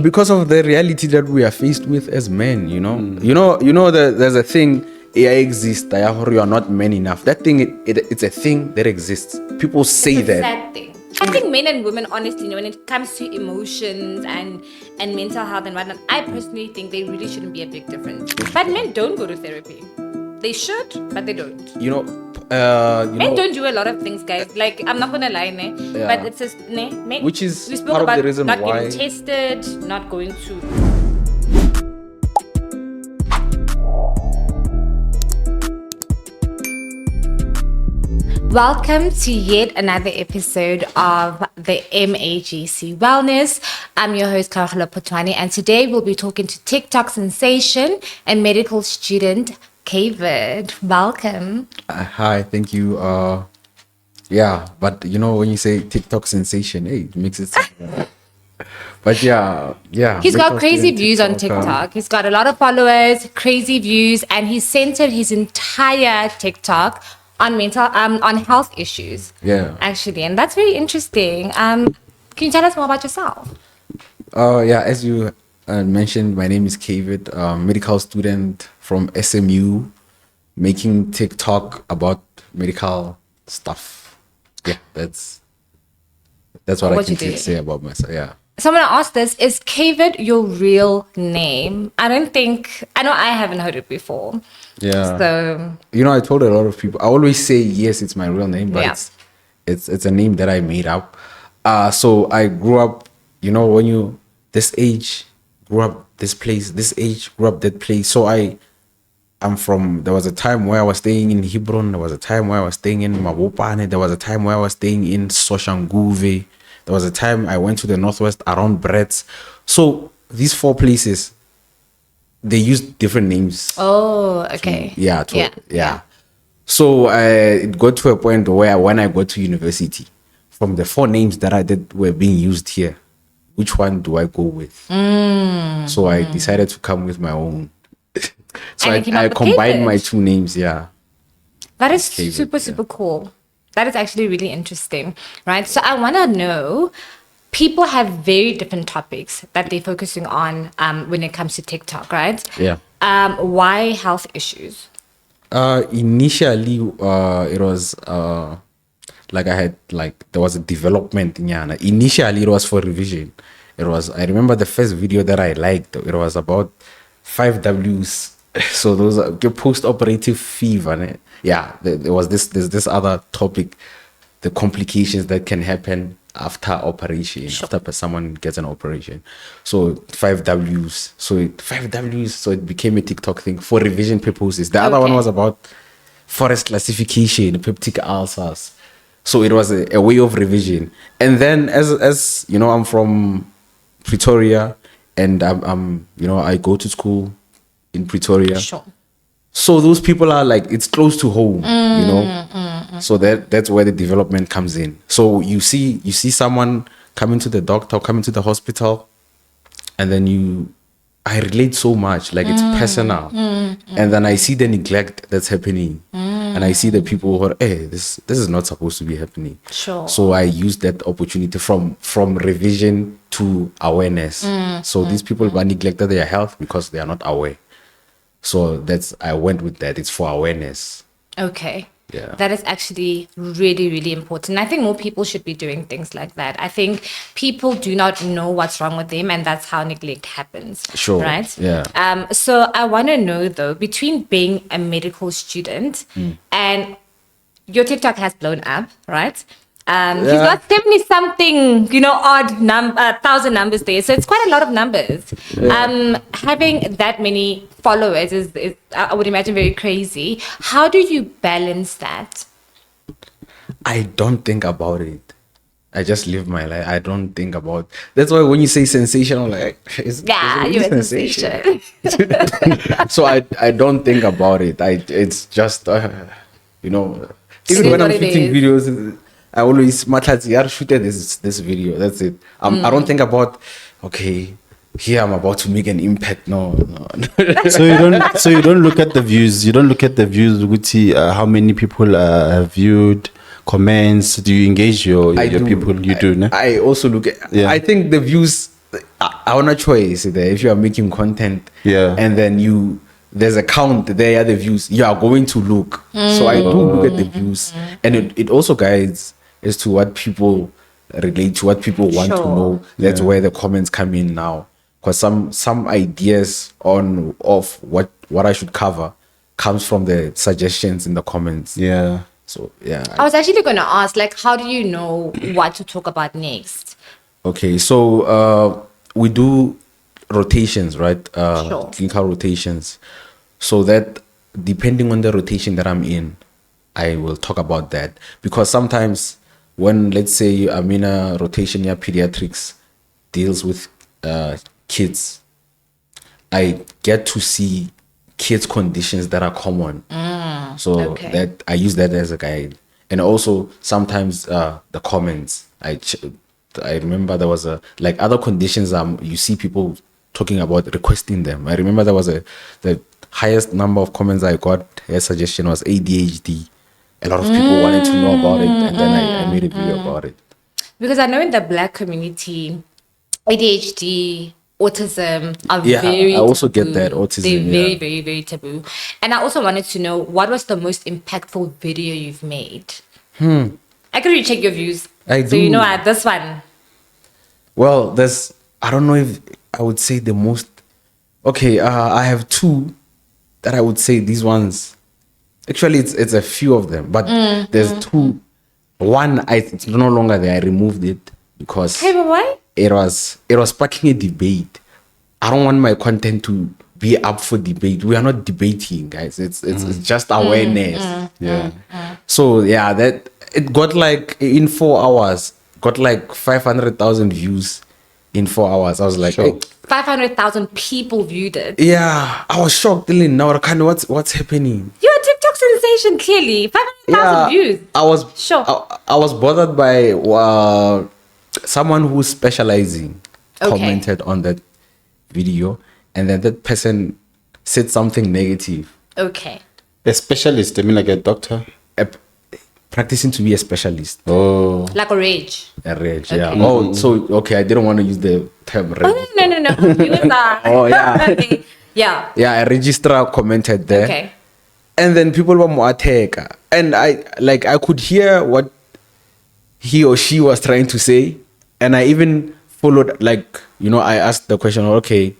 Because of the reality that we are faced with as men, you know. There's a thing, AI exists, you are not men enough. That thing, it's a thing that exists. People say It's a that. sad thing. I think men and women, honestly, when it comes to emotions and mental health and whatnot, I personally think they really shouldn't be a big difference. But men don't go to therapy. They should, but they don't. Men don't do a lot of things, guys. Like, I'm not gonna lie, but it's just men, which is we spoke part about of the reason not why getting tested, not going to. Welcome to yet another episode of the MAGC Wellness. I'm your host, Karla Potwani, and today we'll be talking to TikTok sensation and medical student, Cavid. Welcome. Hi, thank you. But when you say TikTok sensation, it makes it sound but yeah. He's got crazy views on TikTok. He's got a lot of followers, crazy views, and he centered his entire TikTok on on health issues. Yeah. Actually, and that's very interesting. Can you tell us more about yourself? As you mentioned, my name is Cavid, medical student from SMU, making TikTok about medical stuff. Yeah, that's what I can say about myself. Yeah. Someone asked this, is Cavid your real name? I know I haven't heard it before. Yeah. So I told a lot of people. I always say yes, it's my real name, but it's a name that I made up. So I grew up, when you this age, grew up this place, this age, grew up that place. So there was a time where I was staying in Hebron, there was a time where I was staying in Mabopane, there was a time where I was staying in Soshanguve, there was a time I went to the northwest around Brets. So these 4 places, they use different names. Oh, okay. Yeah. So it got to a point where when I got to university, from the 4 names that I did were being used here, which one do I go with? So I decided to come with my own. So I combined my 2 names. Yeah. That is super cool. That is actually really interesting, right? So I want to know, people have very different topics that they're focusing on when it comes to TikTok, right? Yeah. Why health issues? Initially, it was there was a development in Yana. Initially, it was for revision. I remember the first video that I liked, it was about 5 Ws. So those are post-operative fever. Yeah, there's this other topic, the complications that can happen after operation, after someone gets an operation. So 5 Ws. So it became a TikTok thing for revision purposes. The other one was about forest classification, peptic ulcers. So it was a way of revision. And then as I'm from Pretoria, and I go to school in Pretoria. Sure. So those people are like, it's close to home, So that's where the development comes in. So you see someone coming to the doctor, coming to the hospital, and then I relate so much, like it's personal. And then I see the neglect that's happening. And I see the people who are, this is not supposed to be happening. Sure. So I use that opportunity from revision to awareness. So these people are neglected their health because they are not aware. So I went with that. It's for awareness. Okay. Yeah. That is actually really, really important. I think more people should be doing things like that. I think people do not know what's wrong with them, and that's how neglect happens. Sure. Right? Yeah. So I want to know, though, between being a medical student and your TikTok has blown up, right? He's got 70-something, odd 1,000 numbers there. So it's quite a lot of numbers. Yeah. Having that many followers is I would imagine, very crazy. How do you balance that? I don't think about it. I just live my life. I don't think about. That's why when you say sensational, like, you're a sensation. So I don't think about it. It's just even when I'm shooting videos, I always shoot this video. That's it. I don't think about, okay, here I'm about to make an impact. No. So you don't look at the views. You don't look at the views. We see how many people have viewed, comments. Do you engage your people? You do. No? I also look at. Yeah. I think the views. I want a choice there. If you are making content, Yeah. and then there's a count there are the views, you are going to look. So I do look at the views, and it also guides as to what people relate to, what people want to Sure. know. That's Yeah. where the comments come in now, because some ideas of what I should cover comes from the suggestions in the comments. Yeah. So yeah. I was actually going to ask, like, how do you know what to talk about next? Okay, so we do rotations, right? Sure. Clinical rotations. So that depending on the rotation that I'm in, I will talk about that. Because sometimes when, let's say, I'm in a rotation here, pediatrics deals with kids, I get to see kids' conditions that are common. So okay. that I use that as a guide. And also sometimes the comments, I remember there was like other conditions you see people talking about requesting them. I remember there was the highest number of comments I got as suggestion was ADHD. A lot of people wanted to know about it, and then I made a video about it. Because I know in the Black community, ADHD, autism are Yeah, very I also taboo. get that, autism, They're very, yeah. very, very taboo. And I also wanted to know, what was the most impactful video you've made? I could recheck your views. I So you do. know, this one. Well, I don't know if I would say the most. Okay, I have two that I would say these ones. Actually, it's a few of them, but there's two. One, it's no longer there. I removed it because Hey, but why? it was sparking a debate. I don't want my content to be up for debate. We are not debating, guys. It's just awareness. Yeah. So yeah, that it got like in 4 hours, got like 500,000 views in 4 hours. I was like, Sure. hey, 500,000 people viewed it. yeah, I was shocked. Dylan. Now, kind of what's happening? You're a TikTok sensation, clearly. 500,000 views. I was Sure. I was bothered by someone who's specializing Okay. commented on that video, and then that person said something negative. Okay. A specialist, I mean, like a doctor. Uh, Practicing to be a specialist. Oh. Like a rage. A rage, yeah. Oh, so okay, I didn't want to use the term rage. Oh, no. You are. Oh, yeah. Yeah. Yeah, a registrar commented there. Okay. And then people were more attack. And I could hear what he or she was trying to say. And I even followed, I asked the question, okay,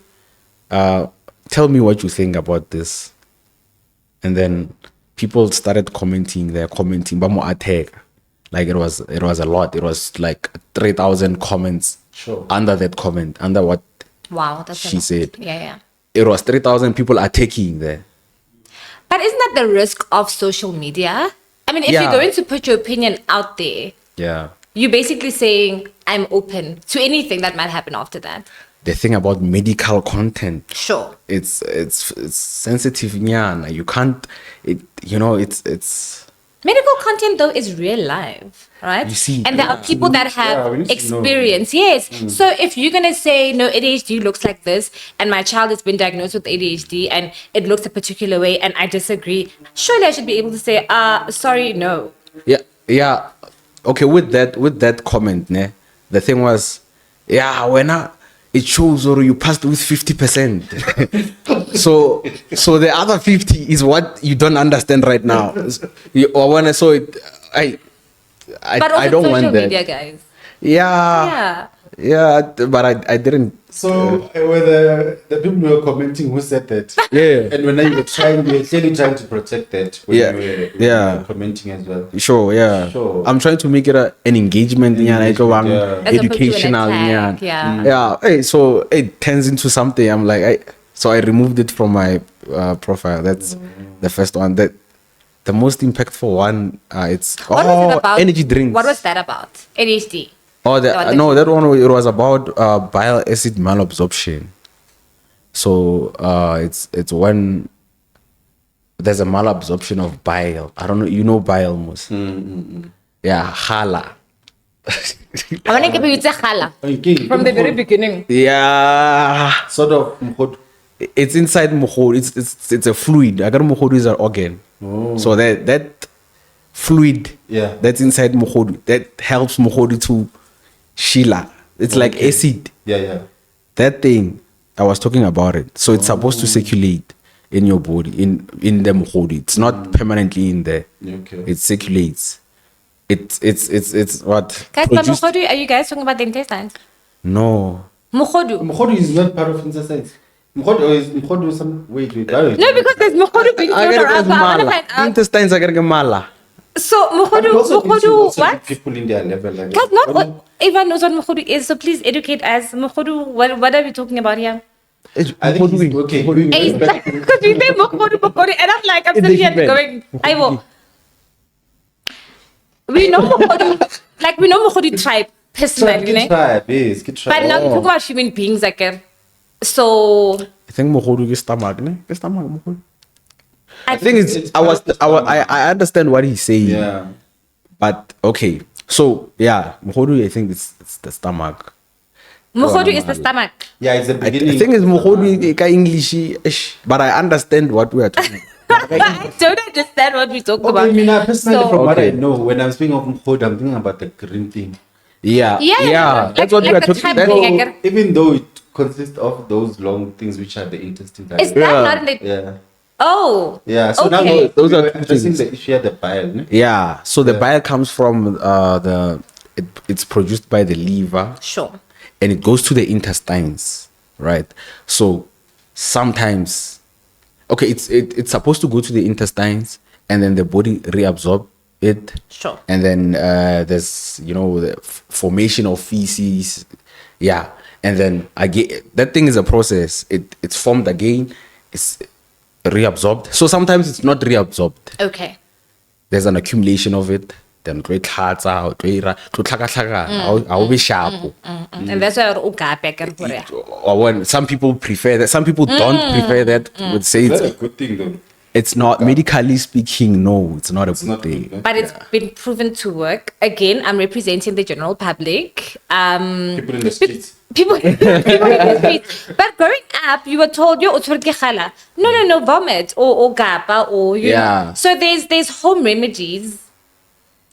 tell me what you think about this. And then people started commenting, but more attack. Like it was a lot. It was like 3,000 comments Sure. under that comment, under what Wow. That's a she lot. said. Yeah. It was 3,000 people attacking there. But isn't that the risk of social media? I mean, if Yeah. you're going to put your opinion out there, Yeah. you're basically saying, I'm open to anything that might happen after that. The thing about medical content, Sure. it's sensitive, nyana. You can't, it's Medical content, though, is real life, right? You see, and there are people that have we need to know. experience. Yes. So if you're going to say, no, ADHD looks like this, and my child has been diagnosed with ADHD, and it looks a particular way, and I disagree, surely I should be able to say, sorry, no. yeah. Okay, with that comment, ne, the thing was, it shows or you passed with 50%. so the other 50 is what you don't understand right now. But also I don't social want that. media, guys. Yeah, but I didn't. So were the people who were commenting who said that? Yeah. And when you were clearly trying to protect that when Yeah. you Yeah. were commenting as well. Sure, yeah. Sure. I'm trying to make it an engagement, Yeah. As opposed to an educational, attack, yeah. Yeah. Hey, so it turns into something. I'm like, so I removed it from my profile. That's the first one. That the most impactful one. It's What was it about? energy drinks. What was that about? ADHD. Oh, That no, one. that one it was about bile acid malabsorption. So it's when there's a malabsorption of bile. I don't know. You know bile, Mus? Yeah, hala. I want to give you khala from the very beginning. Yeah, Sort of mkhodu. it's inside mukhodi. It's a fluid. Agar mukhodi is an organ. So that fluid, Yeah. that's inside mukhodi, that helps mukhodi to shila. It's like acid. Yeah. that thing, I was talking about it. So it's supposed to circulate in your body, in the mukhodu. It's not permanently in there. Okay. It circulates. It's what Guys, but mukhodu, are you guys talking about the intestines? No. Mukhodu. Mukhodu is not part of intestines. Mukhodu is some wait. No, because there's mukhodu being thrown around. So I want to find out. Intestines are getting mala. So mukhodu, what? People in their level. Like Guys, not what everyone knows what mukhodu is. So please educate us. Mukhodu, what are we talking about here? I think he's okay. Because we say mukhodu, and I'm like, I'm sitting here going, I will. We know mukhodu, like we know mukhodu tribe personally, Good tribe, yes, good tribe. but now we talk about human beings, like, so. I think mukhodu is stomach, ne? Is stomach mukhodu? I The thing is, I understand what he's saying. Yeah. But okay, so yeah, mukhodu, I think it's the stomach. Mukhodu is the stomach. Yeah, it's the I beginning. think it's mukhodu ka English, but I understand what we are talking. I don't understand what we talk Okay, about. I mean, personally, So- from what I Okay. know, when I'm speaking of mukhodu, I'm thinking about the green thing. Yeah, Yeah, that's like- what we like are the talking type about. thing. I get- Even though it consists of those long things which are the intestines. Is that Yeah. not in the. Yeah. Oh. Yeah. So now Okay. Those are we're two addressing things. the issue of the bile. Ne? Yeah, so the Yeah. bile comes from it's produced by the liver Sure. and it goes to the intestines, right? So sometimes, okay, it's supposed to go to the intestines and then the body reabsorb it. Sure. And then there's the formation of feces, yeah. And then again, that thing is a process. It's formed again. It's reabsorbed. So sometimes it's not reabsorbed. Okay. There's an accumulation of it. Then to be sharp. And that's why we're back and forth. Or when some people prefer that, some people don't prefer that. Would say That's a it's, good thing, though. it's not medically speaking. No, it's not a good not thing. good, But it's been proven to work. Again, I'm representing the general public. People in the streets. People in the streets. But growing up, you were told, yo, no, vomit or gapa or you Yeah. know. So there's home remedies.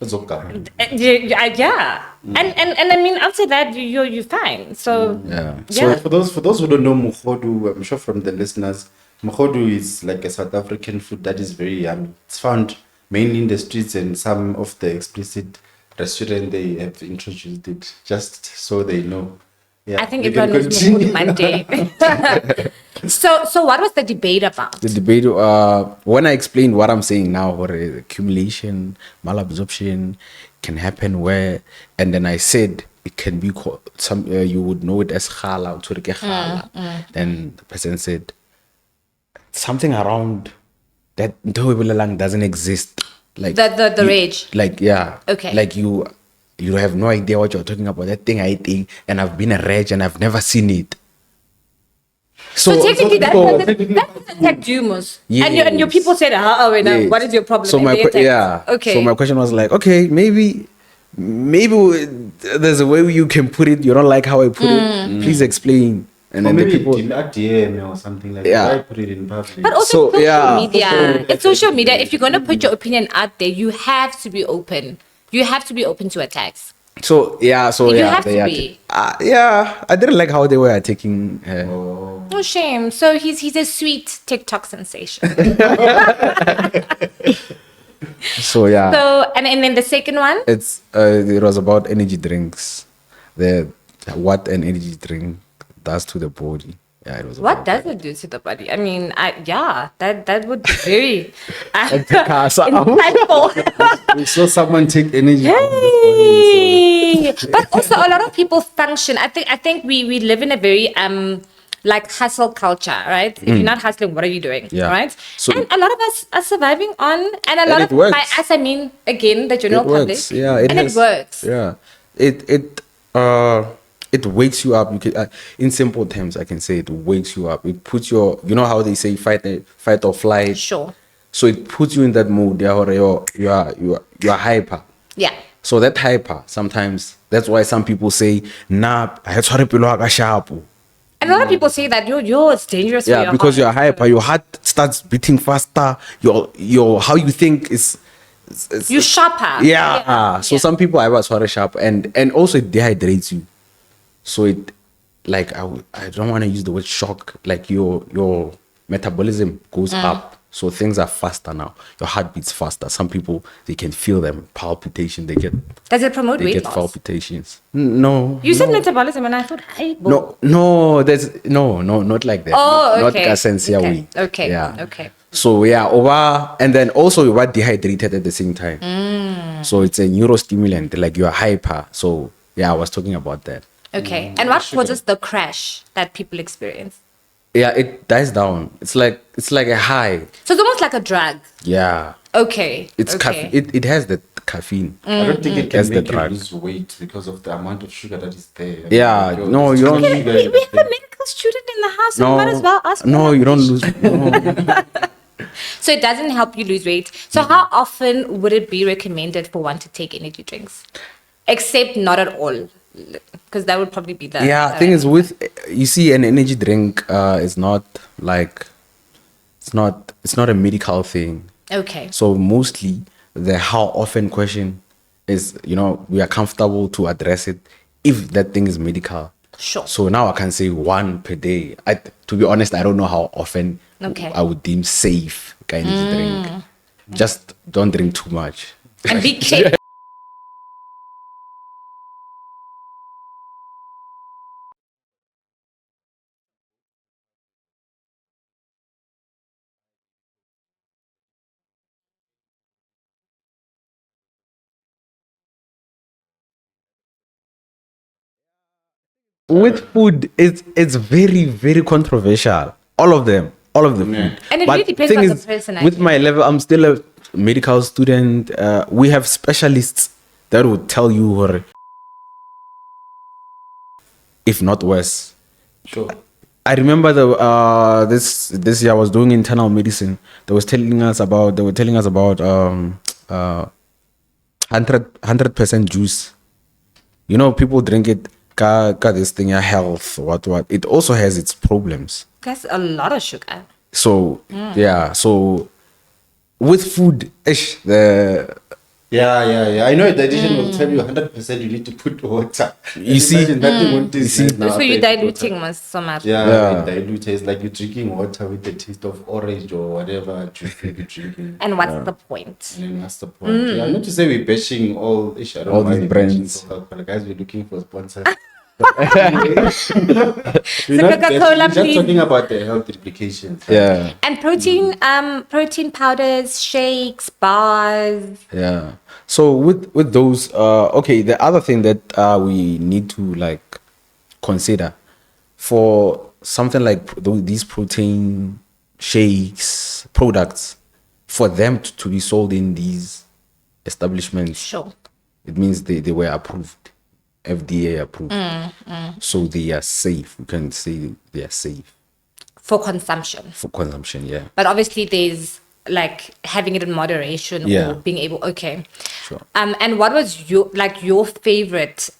It's okay. Yeah. And I mean after that you're fine. So Yeah. So yeah. for those who don't know mukhodu, I'm sure from the listeners, mukhodu is like a South African food that is very yummy. It's found mainly in the streets and some of the explicit restaurants they have introduced it just so they know. Yeah, I think you can everyone knows continue. Mukhodu Monday. So what was the debate about? The debate, when I explain what I'm saying now, or accumulation, malabsorption can happen where, and then I said it can be called, you would know it as khala, then the person said something around that doesn't exist. Like The rage. Like, yeah. Okay. Like you have no idea what you're talking about. That thing I think, and I've been a rage and I've never seen it. So technically that attacked you, Mus. And your Yes. people said, Yes. what is your problem? So And my they attacked. yeah. Okay. So my question was like, okay, maybe there's a way you can put it. You don't like how I put it. Please explain. And Or then the maybe people. a DM or something like Yeah. that. Why put it in public? But also So, social yeah. media. It's social media. If you're gonna put your opinion out there, you have to be open. You have to be open to attacks. So yeah. So You yeah. have to they be. yeah. I didn't like how they were attacking. No shame. So he's a sweet TikTok sensation. So yeah. So and then the second one. It was about energy drinks. What an energy drink does to the body. Yeah, it was. What about does it do to the body? I mean, that would be very Casa. insightful. We saw someone take energy from this body. Hey! But also a lot of people function. I think we live in a very like hustle culture, right? If you're not hustling, what are you doing? Yeah. Right? So- and a lot of us are surviving on and a lot it of works. by us I mean again the general It public. works. Yeah, and it works. Yeah, it wakes you up. You can, in simple terms, I can say it wakes you up. It puts your, you know how they say fight or flight. Sure. So it puts you in that mood. Yeah, or you are hyper. Yeah. So that hyper sometimes, that's why some people say nah, I had to sharp. And a lot of people say that it's dangerous for Yeah, your because heart. you're hyper, your heart starts beating faster. Your how you think is You're sharper. yeah. So Yeah. some people have a sharp and also it dehydrates you. So like I don't want to use the word shock. Like your metabolism goes up, so things are faster now. Your heart beats faster. Some people, they can feel them palpitation. Does it promote They weight get loss? palpitations. No, You said metabolism, and I thought, hey, no, there's no, not like that. Oh, Not okay. kasensia Okay. way. Okay. Yeah. Okay. So yeah, over, and then also you are dehydrated at the same time. So it's a neurostimulant, like you are hyper. So yeah, I was talking about that. Okay. And what causes the crash that people experience? Yeah, it dies down. It's like a high. So it's almost like a drug. Yeah. Okay. It's okay. it has the caffeine. I don't think it That's can the make you drug. lose weight because of the amount of sugar that is there. I mean, Yeah, like, no, you don't- Okay, we have a medical student in the house, so No, we might as well ask. no, her. you don't lose. No. So it doesn't help you lose weight. So how often would it be recommended for one to take energy drinks? Except not at all. Because that would probably be the... Yeah, thing is with, you see, an energy drink is not like, it's not a medical thing. Okay. So mostly the how often question is, we are comfortable to address it if that thing is medical. Sure. So now I can say 1 per day. To be honest, I don't know how often Okay. I would deem safe kind of drink. Just don't drink too much. And be careful. With food, it's very, very controversial. All of them, all of the food. And it But really depends thing on the is, person, with actually. my level, I'm still a medical student. We have specialists that would tell you, or if not worse. Sure. I remember this year I was doing internal medicine. They were telling us about 100% juice. People drink it. Got this thing, health, what. It also has its problems. That's a lot of sugar. So yeah, so with food, Yeah. I know the addition will tell you 100% you need to put water. You see? Imagine that thing won't taste see? nice now So after you're you put diluting water. so much. Yeah, dilute is like you're drinking water with the taste of orange or whatever juice you're drinking. And what's the point? And then that's the point. Yeah, not to say we're bashing all I don't All know why these we're bashing brands. Coca-Cola. Guys, we're looking for sponsors. We're not Coca-Cola, bashing, we're just please. talking about the health implications. Yeah, And protein powders, shakes, bars. yeah. So with those, okay, the other thing that we need to like consider for something like these protein shakes products, for them to be sold in these establishments, Sure. it means they were approved, FDA approved. So they are safe. You can say they are safe For consumption. for consumption. Yeah. But obviously there's like having it in moderation Yeah. or being able, okay. Sure. And what was your favorite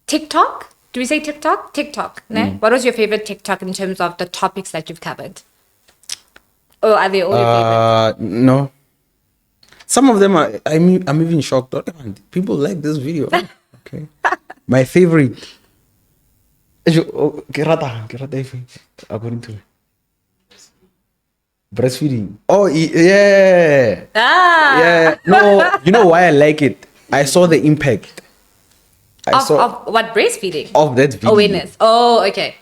TikTok? Do we say TikTok? TikTok, ne? What was your favorite TikTok in terms of the topics that you've covered? Or are they all your favorite? No. Some of them are. I'm even shocked. Oh, man, people like this video. Okay. My favorite. According to breastfeeding. Oh yeah. Yeah. No, you know why I like it? I saw the impact. I saw Of what, breastfeeding? of that video. Awareness. Oh, okay.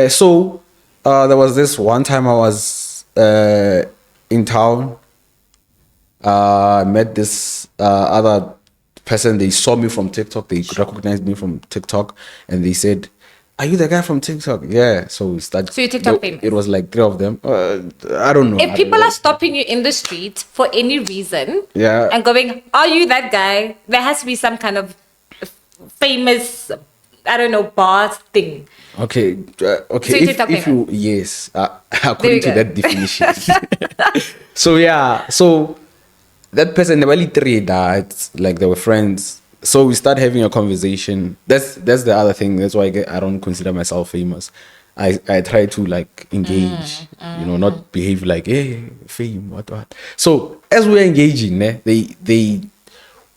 So there was this one time I was in town. I met this other person. They saw me from TikTok. They recognized me from TikTok, and they said, "Are you the guy from TikTok?" Yeah. So we started. So you're TikTok famous? It was like 3 of them. I don't know. If people are stopping you in the street for any reason Yeah. and going, "Are you that guy?" There has to be some kind of famous, I don't know, bar thing. Okay. Okay. So you if TikTok you yes, according to go. that definition. So yeah. So that person, they were literally it's like they were friends. So we start having a conversation. That's the other thing. That's why I don't consider myself famous. I try to like engage, not behave like fame, what. So as we're engaging,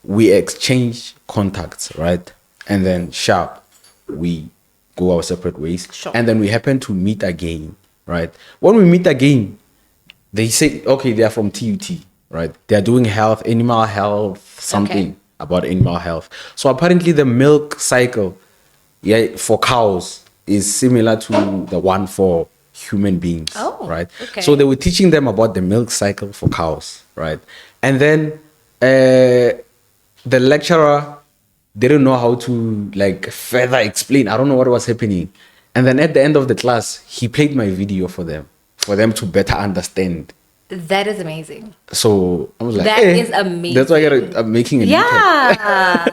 we exchange contacts, right? And then sharp, we go our separate ways. Sure. And then we happen to meet again, right? When we meet again, they say, okay, they are from TUT, right? They are doing animal health, something about animal health. So apparently the milk cycle, for cows is similar to the one for human beings, right? Okay. So they were teaching them about the milk cycle for cows, right? And then the lecturer didn't know how to like further explain. I don't know what was happening. And then at the end of the class, he played my video for them to better understand. That is amazing. So I was like, That is amazing. That's why I'm making an impact. Yeah.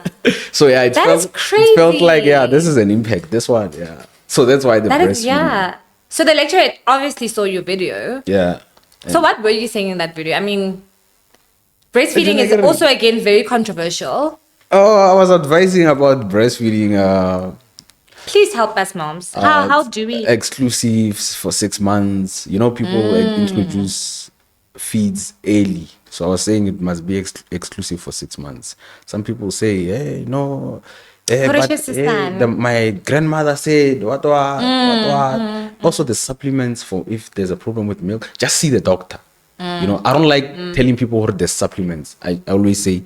So yeah, That is it felt like, crazy. this is an impact. This one, yeah. So that's why the That is, breastfeeding. yeah. So the lecturer obviously saw your video. Yeah. So what were you saying in that video? I mean, breastfeeding is Again- also, again, very controversial. Oh, I was advising about breastfeeding. Please help us, moms. How do we? Exclusives for 6 months. You know, people introduce feeds early. So I was saying it must be exclusive for 6 months. Some people say, hey, no. My grandmother said, what. Also, the supplements for if there's a problem with milk, just see the doctor. You know, I don't like telling people what the supplements. I always say,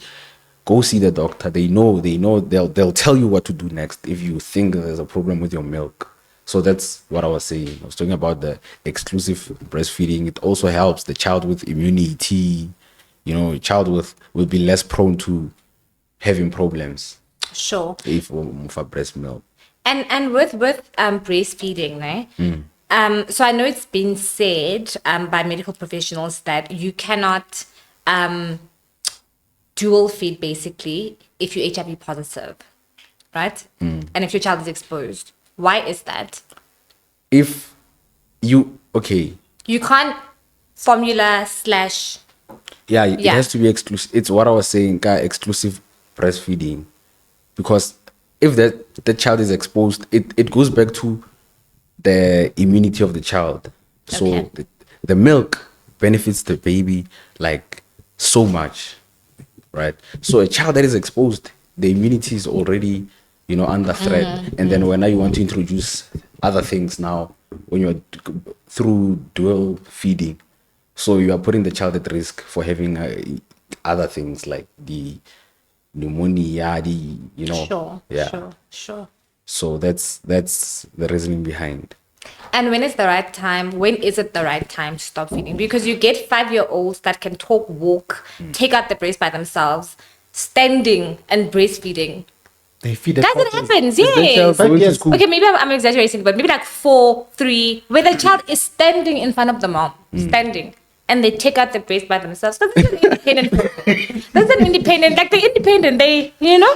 go see the doctor. They know, they'll tell you what to do next if you think there's a problem with your milk. So that's what I was saying. I was talking about the exclusive breastfeeding. It also helps the child with immunity. You know, a child will be less prone to having problems Sure. if for breast milk. And with breastfeeding, right? So I know it's been said by medical professionals that you cannot dual feed basically if you're HIV positive, right? And if your child is exposed. Why is that? If you You can't formula / it has to be exclusive. It's what I was saying, exclusive breastfeeding. Because if the child is exposed, it goes back to the immunity of the child. So Okay. the milk benefits the baby like so much, right? So a child that is exposed, the immunity is already, under threat. And then when now you want to introduce other things now, when you're through dual feeding, so you are putting the child at risk for having other things like the pneumonia, Sure. So that's the reasoning behind. And when is the right time? When is it the right time to stop feeding? Because you get 5-year-olds that can talk, walk, take out the breast by themselves, standing and breastfeeding. They feed That's what happens, Is the yes. child going to school? Okay, maybe I'm exaggerating, but maybe like 4, 3, where the child is standing in front of the mom, standing, and they take out the breast by themselves. So this is an independent person. That's an independent, like they're independent,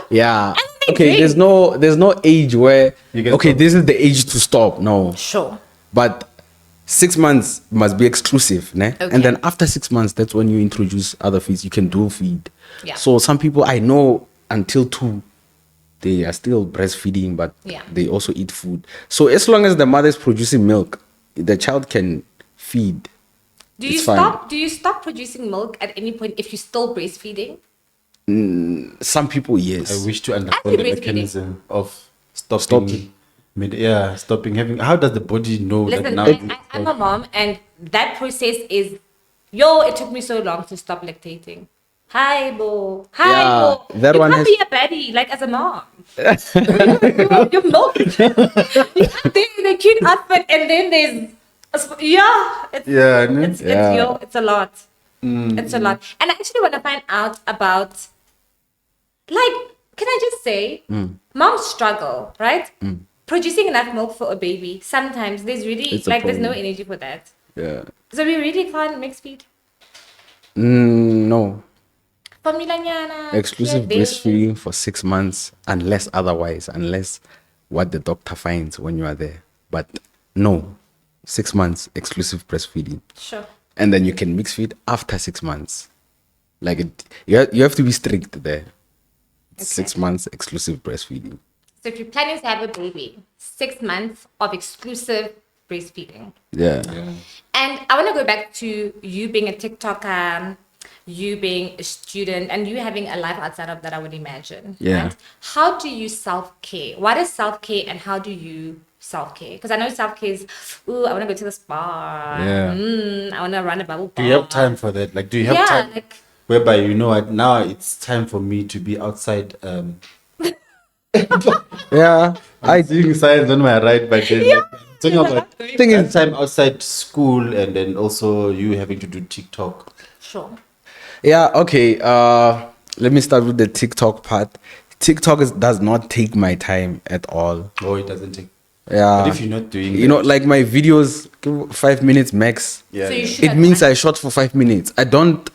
Yeah. And they Okay, drink. there's no age where You can stop. this is the age to stop. No. Sure. But 6 months must be exclusive, ne? Okay. And then after 6 months, that's when you introduce other feeds. You can dual feed. Yeah. So some people I know until 2, they are still breastfeeding, but Yeah. they also eat food. So as long as the mother is producing milk, the child can feed. Do you It's fine. stop producing milk at any point if you're still breastfeeding? Some people, yes. I wish to Actually, understand the breastfeeding. mechanism of stopping. Stopping. Stopping having. How does the body know that Listen, now? I'm a mom, and that process is, it took me so long to stop lactating. Hi, Bo. Hi, Yeah, Bo. that you one can't has- be a baddie, like, as a mom. You're milk. You can't be in a cute outfit, and then there's, it's, Yeah, no? it's a lot. It's a lot. And I actually want to find out about, like, can I just say, moms struggle, right? Producing enough milk for a baby. Sometimes there's really, It's a there's no problem. energy for that. Yeah. So we really can't mix feed. No. Formula nyana. Exclusive clear day. breastfeeding for 6 months, unless what the doctor finds when you are there. But no, 6 months exclusive breastfeeding. Sure. And then you can mix feed after 6 months. Like you have to be strict there. 6 months exclusive breastfeeding. So if you're planning to have a baby, 6 months of exclusive breastfeeding. Yeah. And I want to go back to you being a TikTok you being a student and you having a life outside of that, I would imagine. Yeah. Right? How do you self-care? What is self-care and how do you self-care? Because I know self-care is, ooh, I want to go to the spa. Yeah. I want to run a bubble Do you have bath. time for that? Like, do you have Yeah, time like- whereby you know what, now it's time for me to be outside? Yeah. I'm seeing signs on my right, but then like, talking about Thing that is, time outside school, and then also you having to do TikTok. Sure. yeah, okay. Let me start with the TikTok part. TikTok does not take my time at all. Oh, it doesn't take. Yeah. But if you're not doing, You know, that- like my videos, 5 minutes max. yeah, So you yeah. should It have means time. I shot for 5 minutes. I don't.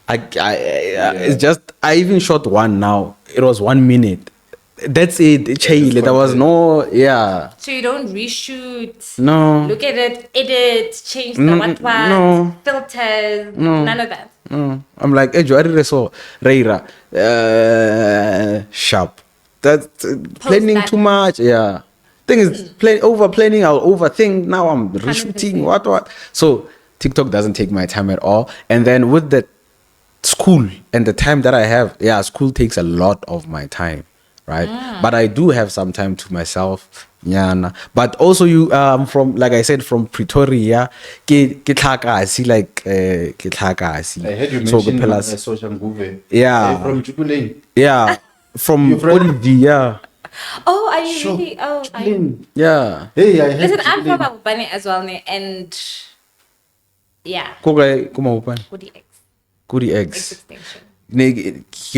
It's just. I even shot one now. It was 1 minute. That's it. Chill. There was no. Yeah. So you don't reshoot. No. Look at it, edit, change the No, what no. filters, none of that. No. I'm like, hey, Joari so Reira. Sharp. That's planning that. too much. Yeah. Thing is, over planning. I'll overthink. Now I'm reshooting. 100%. What? So TikTok doesn't take my time at all. And then with the school and the time that I have, yeah, school takes a lot of my time, right? But I do have some time to myself. Yeah, but also you from, like I said, from Pretoria, ke tlhakasi, like ke tlhakasi. I heard you So mention ke social movie. Yeah. From Jukulane. yeah, from Your friend? Olivi, yeah, Oh, are you Sure. really? Oh, are you? Jukulane. yeah. Hey, I heard Listen, I'm from Jukulane. Abubani as well, ne, and yeah, Ko kae, ko Maopane? with the X Ko di-X. extinction.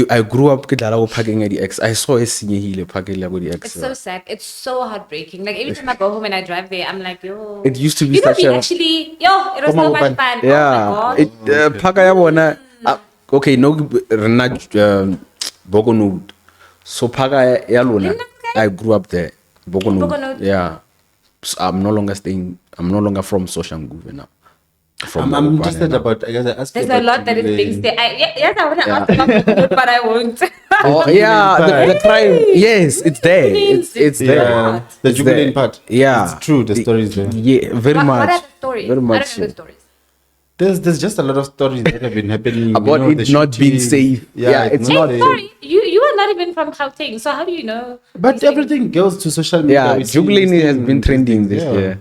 I grew up ke dlala go parking at the X. I saw e senyehile parking la go di X. It's so sad. It's so heartbreaking. Like every time I go home and I drive there, I'm like, yo. It used to be you know, such we a- actually, yo, it was Come so on, much Oban. fun. Yeah, Oh my it god. phaka ya bona. Okay, no rena Bogonood. So phaka ya lona. Lena kae? I grew up there. Bogonood. Bogonood. Yeah. So I'm no longer from Soshanguve now. From I'm Mopane interested now. about. I guess I asked you There's a about lot that is Jukulane. being said. Yes, I want to ask about Bogonood, but I won't. Oh yeah, the crime. Yes, it's there. It's there. Yeah, the It's Jukulane there. part. Yeah, It's true. The story is there. Yeah, very what, much. what are the stories? Very I much. don't know the stories. There's just a lot of stories that have been happening About you know, it the not being shooting. safe. Yeah, Yeah, it's it's not Hey, safe. sorry, you are not even from Gauteng, so how do you know? But these things? everything goes to social media. Yeah, We see Jubilee these has things, been these trending things, this yeah. year.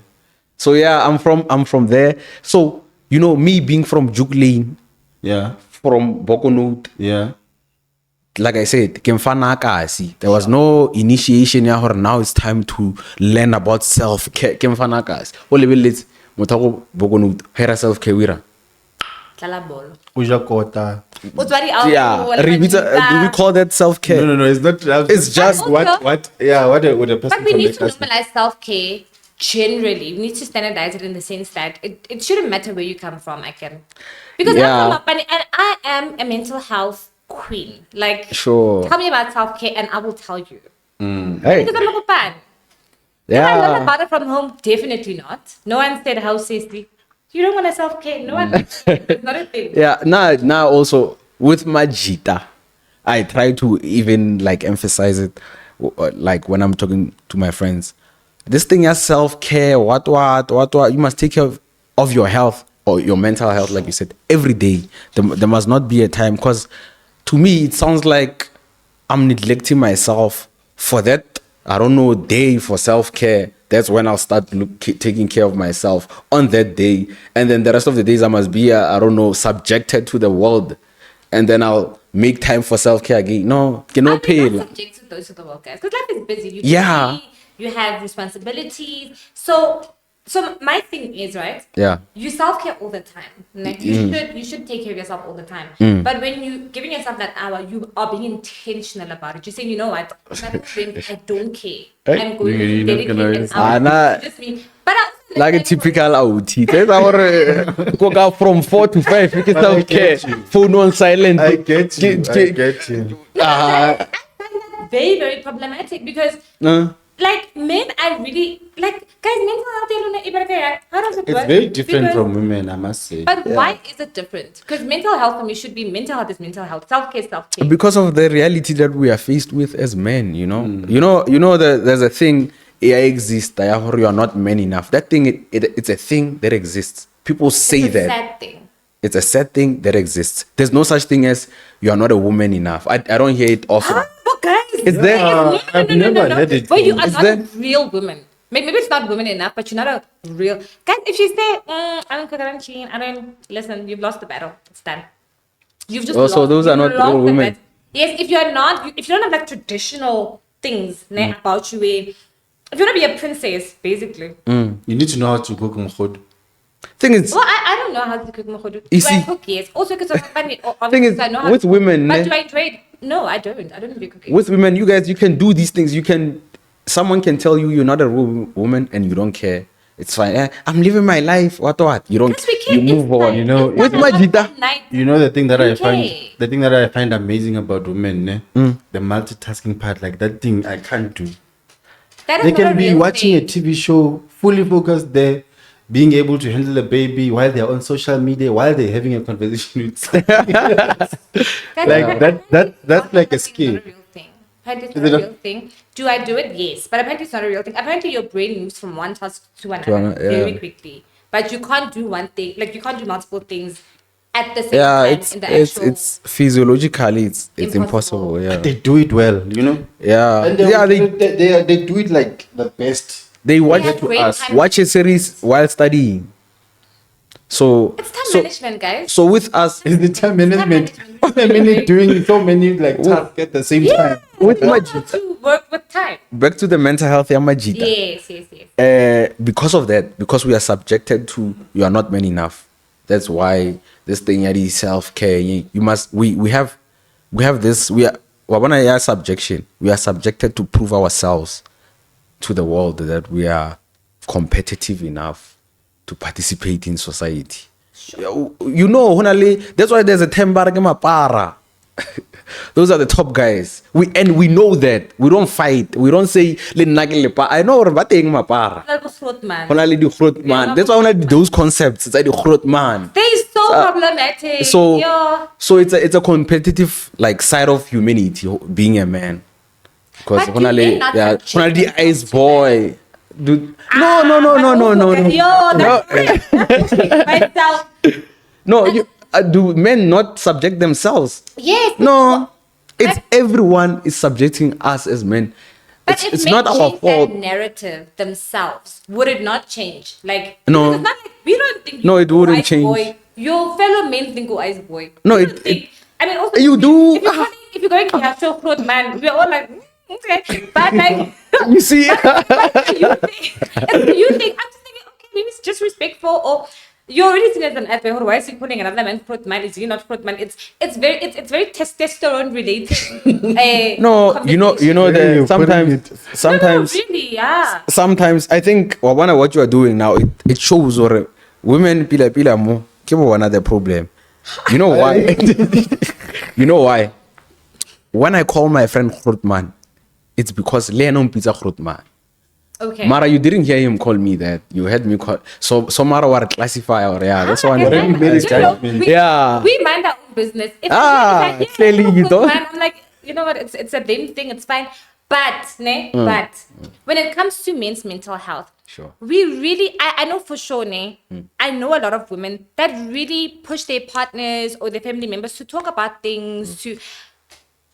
So yeah, I'm from there. So you know, me being from Jubilee, Yeah, from Bokonoot, yeah. like I said, there was no initiation. Yeah, or now it's time to learn about self-care. O lebeletse motho go Bokonoot, hera self-care wira. Tlala bolo. Uja kota. O tswa di out, Yeah, o la do we call that self-care? No, it's not. It's just what. Yeah, what a person. But we from need the to cast- normalize self-care generally. We need to standardize it in the sense that it shouldn't matter where you come from, I can. Because Yeah. I'm from Mopane and I am a mental health queen. Like, Sure. tell me about self-care and I will tell you. Hey, Because I'm a Mopane. Did I learn yeah. about it from home? Definitely not. No one said how safely. You don't want to self-care. No one. It's not a thing. Yeah, now also with my jita, I try to even like emphasize it, like when I'm talking to my friends. This thing as self-care, what, you must take care of your health or your mental health, like you said, every day. There must not be a time, because to me, it sounds like I'm neglecting myself for that, I don't know, day for self-care. That's when I'll start taking care of myself on that day. And then the rest of the days I must be, I don't know, subjected to the world. And then I'll make time for self-care again. No, I cannot mean, pay. not subject to those of the world, guys. Because life is busy. You Yeah. busy, you have responsibilities. So my thing is, right? Yeah. You self-care all the time. Like you should take care of yourself all the time. But when you giving yourself that hour, you are being intentional about it. You're saying, you know what? I don't care. I'm going to You're not dedicate gonna- an hour Nah. to just me. But I also Like a understand typical OT. That's our go out from 4 to 5. You can But I self-care. get you. Phone on silent. I get you. I get you. I find that very, very problematic because like men are really like guys mental health how does it It's work? very different Because- from women, I must say. but why is it different? Because mental health for me should be mental health is mental health, self-care is self-care. Because of the reality that we are faced with as men, you know. You know that there's a thing AI exists, you are not man enough. That thing it's a thing that exists. People say It's a that. sad thing. It's a sad thing that exists. There's no such thing as you are not a woman enough. I don't hear it often. Oh, guys. Is there? I've never heard it. But you are Is not there- a real woman. Maybe it's not woman enough, but you're not a real. Guys, if she say, I don't cook, I don't clean, I don't. Listen, you've lost the battle. It's done. You've just Oh, so lost. those are You've not lost real the women. battle. Yes, if you're not, if you don't have like traditional things about you, if you want to be a princess, basically. You need to know how to cook mkhodu. Thing is, Well, I don't know how to cook mkhodu. You Do I see- cook? Yes. Also, because Thing is, I know how with to women, cook. ne- But do I enjoy it? No, I don't. I don't do cooking. with women, you guys, you can do these things. Someone can tell you you're not a real woman and you don't care. It's fine. I'm living my life. What? You don't. Yes, we You can. move It's on. fine. You know, It's with not Majida. about night. You know the thing that I find, Okay. the thing that I find amazing about women, ne? The multitasking part, like that thing I can't do. That is They not can a be real watching thing. a TV show, fully focused there, being able to handle a baby while they're on social media, while they're having a conversation with that's like a skill. Apparently it's Is not it a a- real thing. Do I do it? Yes. But apparently it's not a real thing. Apparently your brain moves from one task to another another, very yeah. quickly. But you can't do one thing. Like you can't do multiple things at the same Yeah, time it's in the actual. it's physiologically it's Impossible. impossible. Yeah. They do it well, you know. Yeah. And Yeah. they do it like the best. They watch have great time. watch a series while studying. So It's time so, management, guys. so with us, Is the time management? management. I mean, doing so many like tasks at the same time. with You my know how to work with time. back to the mental health, Yamajita. Yes. Because of that, because we are subjected to you are not man enough. That's why this thing is self-care. You must we have this we are subjection. We are subjected to prove ourselves to the world that we are competitive enough to participate in society. You know, honestly, that's why there's a term para. Those are the top guys. We know that. We don't fight. We don't say le nna ke le pa. I know what they mapara. Honestly, the groot man. That's why honestly those concepts. It's like the groot man. They're so problematic. So Yeah. so it's a competitive like side of humanity being a man. Because But you may not have honestly the ice changed boy. Dude, no. Yo, that's myself. No, you do men not subject themselves? Yes. No, it's But- everyone is subjecting us as men. But if It's men not our change fault. that narrative themselves, would it not change? Like No. because it's not like we don't think No, you it wouldn't ice change. Boy. Your fellow men think ice boy. No, You it- don't think. I mean, also You do. If you're going to have show fruit, man, we're all like, okay, but like. You see, you think I'm just thinking, okay, maybe it's just respectful, or you're already seen as an athlete. Why is he calling another man fruit man? Is he not fruit man? It's very testosterone related. no, you know Yeah, that you're putting sometimes No, really, yeah. sometimes I think what you are doing now it shows or women pila mo ke bona the problem. You know why? You know why? When I call my friend Grootman, it's because Leon pizza Grootman. Okay. Mara, you didn't hear him call me that. You heard me call. So Mara were classify or yeah. That's why. Already made his judgment. Yeah. We mind our own business. If Ah, if clearly you don't. Man, I'm like, you know what? It's a them thing. It's fine. But but when it comes to men's mental health, Sure. we really I know for sure, I know a lot of women that really push their partners or their family members to talk about things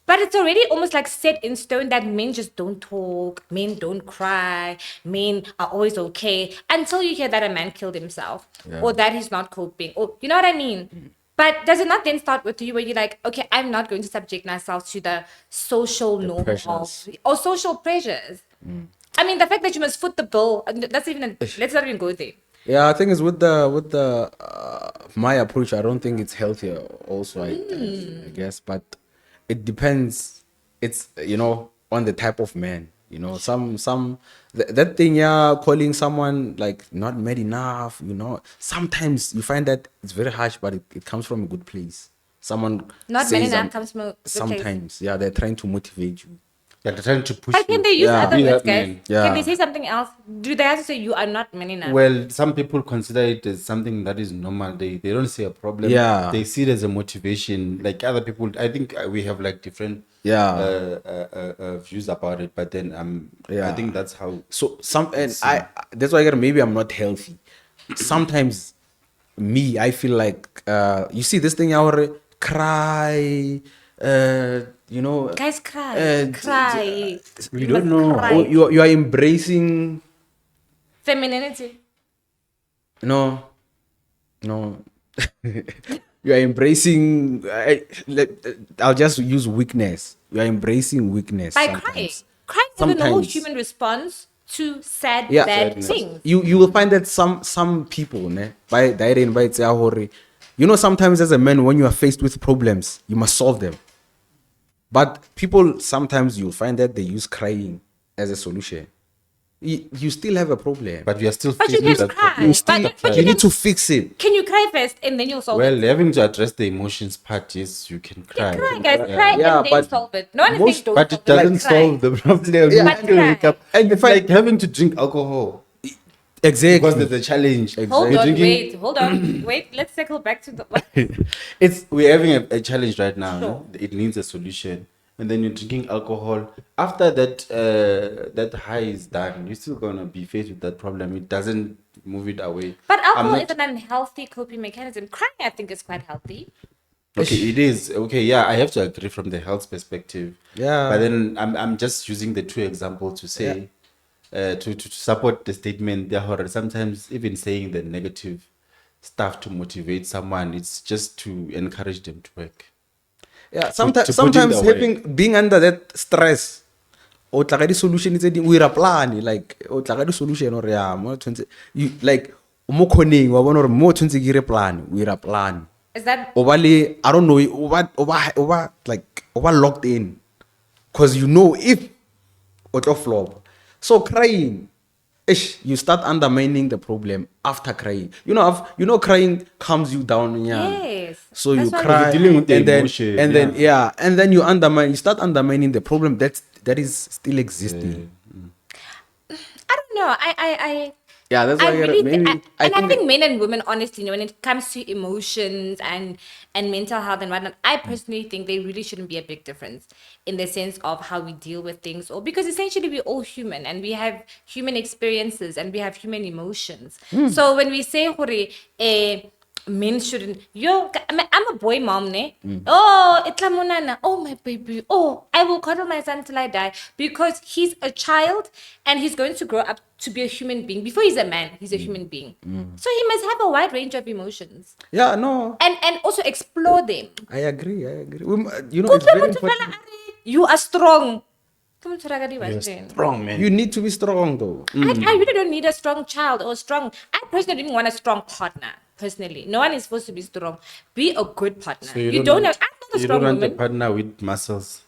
but it's already almost like set in stone that men just don't talk, men don't cry, men are always okay until you hear that a man killed himself or that he's not coping or you know what I mean? But does it not then start with you where you're like, okay, I'm not going to subject myself to the social norm pressures. or social pressures? I mean, the fact that you must foot the bill, let's not even go there. Yeah, I think it's with the my approach. I don't think it's healthier. Also, I guess, but it depends. It's on the type of man. That thing. Yeah, calling someone like not mad enough. Sometimes you find that it's very harsh, but it comes from a good place. Someone Not says many enough some- comes from a good place. sometimes. Yeah, they're trying to motivate you. Yeah, they're trying to push But can you. they use Yeah. other Be words, that guys? man. Yeah. Can they say something else? Do they have to say you are not men enough? Well, some people consider it as something that is normal. They don't see a problem. Yeah. They see it as a motivation. Like other people, I think we have like different views about it. But then I Yeah. think that's how. So that's why maybe I'm not healthy. Sometimes me, I feel like you see this thing our cry, you know, Guys cry, we You don't must know. cry. oh, you are embracing. Femininity. No, no. You are embracing. I'll just use weakness. You are embracing weakness By sometimes. crying. Crying is a normal Sometimes. human response to sad, Yeah, bad things. you will find that some people, ne, by direct by it's you know, sometimes as a man, when you are faced with problems, you must solve them. But people sometimes you'll find that they use crying as a solution. You still have a problem, But we are still But you facing can that cry. problem. But you you need can, to fix it. can you cry first and then you'll solve Well, it? having to address the emotions part, yes, you can cry. Cry, guys, cry Yeah, and then but solve it. No one is most- saying don't But solve it doesn't cry. solve the problem. Yeah. You But still wake cry. up. And It's like having to drink alcohol Exactly. because there's a challenge. Hold We're on, drinking- hold on, wait. Let's circle back to the. What? We're having a challenge right now. Sure. No? It needs a solution, and then you're drinking alcohol. After that, that high is done. You're still gonna be faced with that problem. It doesn't move it away. But I'm alcohol not- is an unhealthy coping mechanism. Crying, I think, is quite healthy. Okay, it is. Okay, yeah, I have to agree from the health perspective. Yeah. But then I'm just using the two examples to say, to support the statement. Therefore, sometimes even saying the negative stuff to motivate someone, it's just to encourage them to work. Yeah, to put in sometimes the work. being under that stress, o tla ka di solution tse ding o ira plan, like o tla ka di solution or ya mo tshwantse you like mo khoneng wa bona gore mo tshwantse ke ire plan o ira plan Is that o ba le I don't know o ba like o ba locked in because you know if o tlo flop. So crying, you start undermining the problem after crying. You know crying calms you down. Yeah. Yes. So That's you why cry You're dealing with the and then emotion, and then and then you start undermining the problem that is still existing. I don't know. Yeah, that's I why really maybe I think men and women, honestly, when it comes to emotions and mental health and whatnot, I personally think they really shouldn't be a big difference in the sense of how we deal with things, or because essentially we're all human and we have human experiences and we have human emotions. So when we say men shouldn't, I'm a boy mom, ne? Oh, itla monana. Oh, my baby. Oh, I will cuddle my son till I die, because he's a child and he's going to grow up to be a human being. Before he's a man, he's a human being. So he must have a wide range of emotions yeah, no, and also explore them. I agree. You know, it's very important. You are strong. I Strong man. You need to be strong though. really don't need a strong child or strong. I personally didn't want a strong partner. Personally, no one is supposed to be strong. Be a good partner. So you don't have. I'm not a you strong don't want a woman. partner with muscles.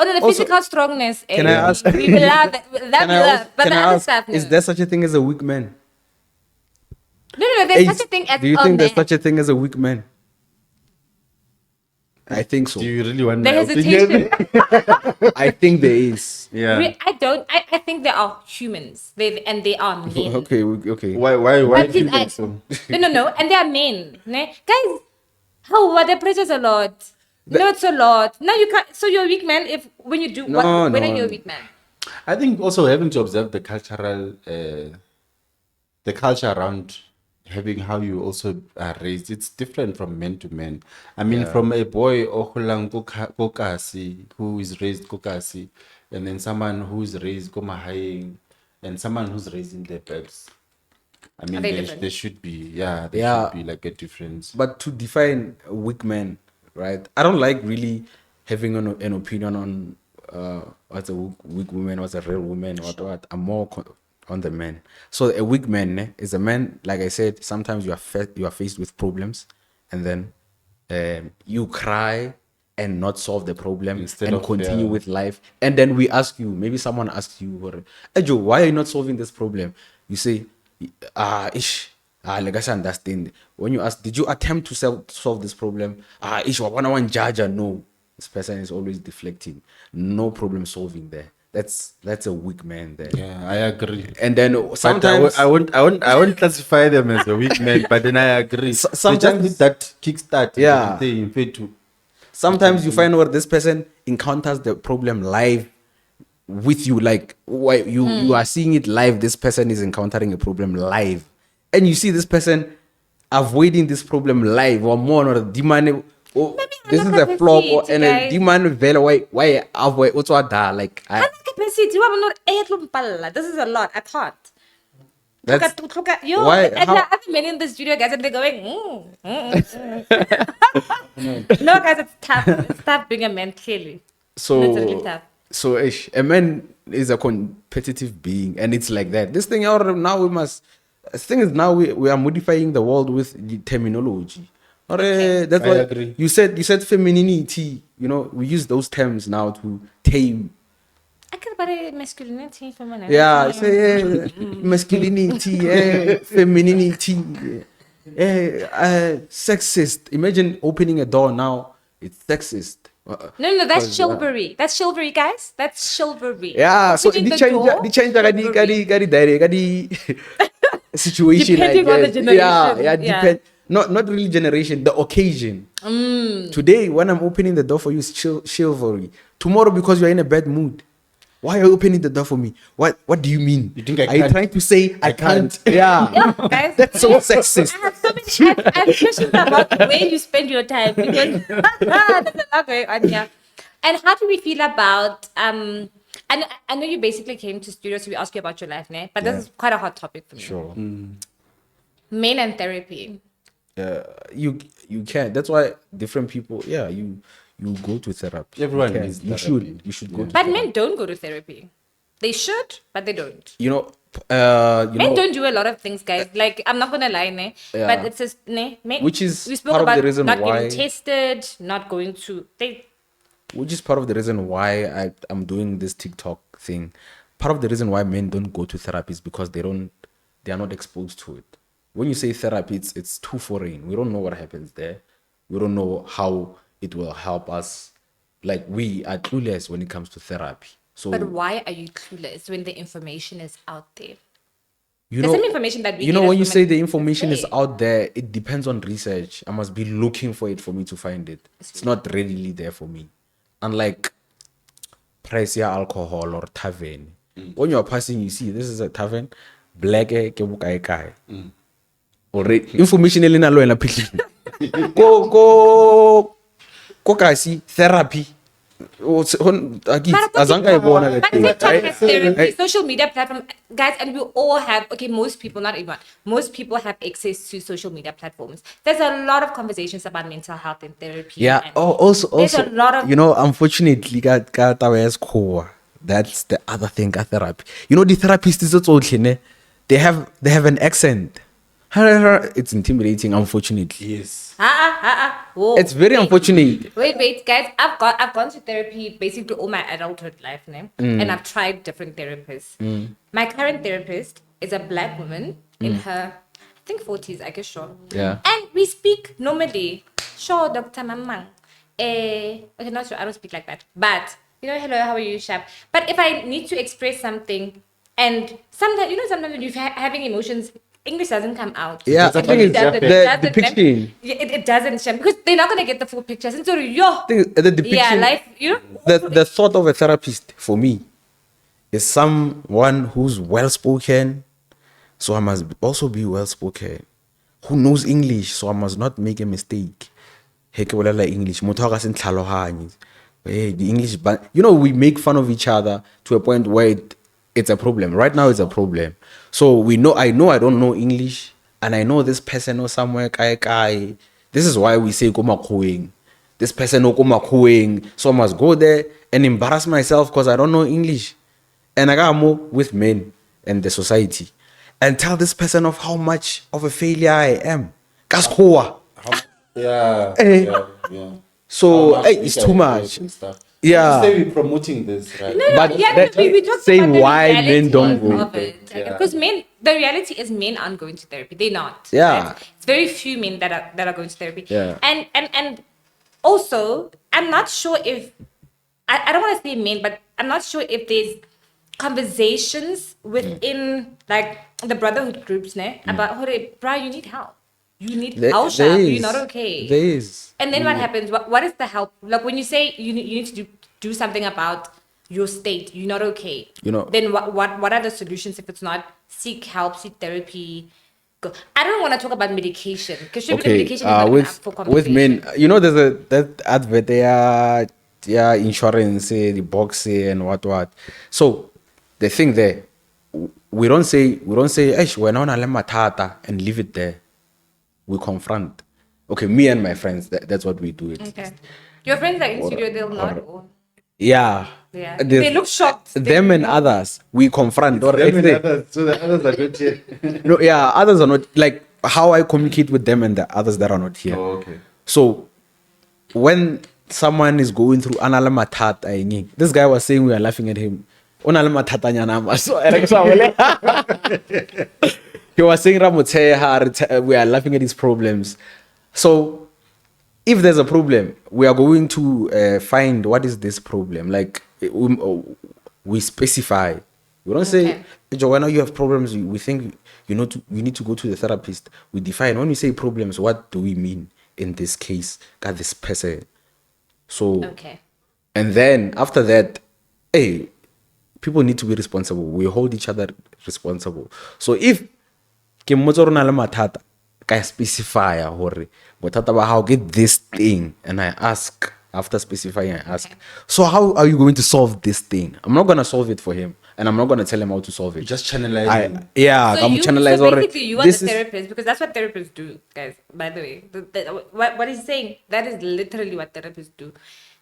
Oh, no, the Also, physical strongness. can I ask- We will love that. That we love. But the other stuff, no. Is there such a thing as a weak man? No. There's Hey, such a thing as do you a think there's man. such a thing as a weak man? I think so. Do you really want The my opinion? hesitation. I think there is. Yeah. I don't. I think there are humans. They are men. Okay. Why But do you please, think so? No. And they are men. Ne? Guys, how the pressure's a lot. No, it's a lot. No, you can't. So you're a weak man if when you do No, what? When no. are you a weak man? I think also having to observe the culture around having how you also are raised, it's different from man to man. I mean, from a boy ohulang kokasi, who is raised kokasi, and then someone who's raised komahaying, and someone who's raised in the burbs. I mean, they different? there should be, Yeah. should be like a difference. But to define a weak man, right? I don't like really having an opinion on what's a weak woman, what's a real woman, what. I'm more on the man. So a weak man is a man, like I said, sometimes you are faced with problems, and then you cry and not solve the problem Instead and of, continue with life. And then we ask you, maybe someone asks you, hey Joe, why are you not solving this problem? You say, like I said, understand. When you ask, did you attempt to solve this problem? One judge. No, this person is always deflecting. No problem solving there. That's a weak man there. Yeah, I agree. And then But sometimes I won't classify them as a weak man, but then I agree. They just sometimes- need that kickstart. Yeah. Sometimes you find where this person encounters the problem live with you, like why you are seeing it live. This person is encountering a problem live, and you see this person avoiding this problem live or more or demand. Oh, this is a flop or and a demand value. Why avoid what's what that like? Capacity. This is a lot. I can't. That's Yo, why. and there are other men in the studio, guys, and they're going, No, guys, it's tough. It's tough being a man, clearly. It's really tough. So a man is a competitive being, and it's like that. This thing now we must. The thing is now we are modifying the world with the terminology. That's why agree. you said femininity. You know, we use those terms now to tame. I care about masculinity, femininity. Yeah, say masculinity, femininity, sexist. Imagine opening a door now. It's sexist. No, that's chivalry. That's chivalry, guys. That's chivalry. Yeah, so Opening the door, change the situation. Depending on the generation. Yeah, depend. Not really generation, the occasion. Today, when I'm opening the door for you, it's chivalry. Tomorrow, because you're in a bad mood. Why are you opening the door for me? What do you mean? You think I Are you can't? trying to say I can't? Yeah. Yeah, guys. That's so sexist. I have so many I have questions about where you spend your time because there's a lot going on here. And how do we feel about and I know you basically came to studio to ask you about your life, né? But this is quite a hot topic for me. Sure. Men and therapy. You can. That's why different people. Yeah, you go to therapy. Everyone you can. needs You therapy. should go. To But men don't go to therapy. They should, but they don't. you know. Men don't do a lot of things, guys. Like, I'm not gonna lie, ne? Yeah. But it's just, ne? Men, Which is we spoke part of the about reason not why- getting tested, not going to. Which is part of the reason why I'm doing this TikTok thing. Part of the reason why men don't go to therapy is because they are not exposed to it. When you say therapy, it's too foreign. We don't know what happens there. We don't know how it will help us. Like, we are clueless when it comes to therapy. So But why are you clueless when the information is out there? you The know, same information that we you get know as when you women say the is information is there. out there, it depends on research. I must be looking for it for me to find it. It's not readily there for me. Unlike price ya alcohol or tavern. When you are passing, you see this is a tavern, black ke bukae kai. Already information elena lo ena pitling. Go kasi therapy. Azanga ibona le But thing. TikTok has therapy, Hey. social media platform, guys, and we all have. Okay, most people, not everyone, most people have access to social media platforms. There's a lot of conversations about mental health and therapy. Yeah. and Also, there's a lot of. you know, unfortunately, core. That's the other thing. Therapy. You know, the therapist is also they have an accent. It's intimidating. Unfortunately, Yes. Whoa, it's very wait. unfortunate. Wait, guys. I've gone to therapy basically all my adulthood life, né? And I've tried different therapists. My current therapist is a black woman in her, I think 40s, I guess, sure. Yeah. And we speak normally. Sure, Dr. Mamang. Okay, not sure. I don't speak like that. But hello, how are you, Shab? But if I need to express something, and sometimes when you're having emotions, English doesn't come out. Yeah, That's I think a it's funny the depiction. It doesn't, Shab, because they're not gonna get the full picture. And so The depiction. yeah, life, The thought of a therapist for me is someone who's well spoken, so I must also be well spoken. Who knows English, so I must not make a mistake. Hey, ke bolela English. Motho a ka se ntlhalohanye. Hey, the English, but we make fun of each other to a point where it's a problem. Right now, it's a problem. So I know I don't know English, and I know this person or somewhere kai. This is why we say komakuing. This person no komakuing. So I must go there and embarrass myself because I don't know English. And I gotta move with men and the society and tell this person of how much of a failure I am. Kaskoa. Yeah. Eh. Yeah. So How much it's we too can much. and stuff. Yeah. Just say we're promoting this, right? But we talked say about the why men reality don't go. of it. Yeah. Because the reality is men aren't going to therapy. They're not. Yeah. Right? It's very few men that are going to therapy. Yeah. And also, I'm not sure if I don't want to say men, but I'm not sure if there's conversations within like the brotherhood groups, about bro, you need help. You need help. You're not okay. There is. And then what happens? What is the help? Like when you say you need to do something about your state, you're not okay. You know. Then what are the solutions if it's not seek help, seek therapy? go. I don't want to talk about medication because Okay, medication is not enough for with men, conversation. you know, there's that advert there, yeah, insurance, the box, and what. So the thing there, we don't say, "Eish, we're not matata," and leave it there. We confront. Okay, me and my friends, that's what we do. It. Okay. Your friends are in studio, they'll not. Or, Yeah. yeah. There's- They look shocked. Them and others, we confront. Or Them if and they- others, so the others are not here. no, yeah, others are not like how I communicate with them and the others that are not here. Oh, okay. So when someone is going through anala mathata, this guy was saying we are laughing at him. Onala mathata nyana ma. So he was saying we are laughing at his problems. So if there's a problem, we are going to find what is this problem. Like we specify. We don't say, Okay. Joanna, you have problems. We think you need to go to the therapist. We define when we say problems. What do we mean in this case? Got this person. So Okay. and then after that, hey, people need to be responsible. We hold each other responsible. So if ke mmotsa gore o na le mathata, ka specify hore bothata ba hao get this thing, and I ask after specifying, I ask, so how are you going to solve this thing? I'm not gonna solve it for him, and I'm not gonna tell him how to solve it. Just channelizing. So I'm channelize so already. basically, you are the therapist because that's what therapists do, guys. By the way, what he's saying, that is literally what therapists do.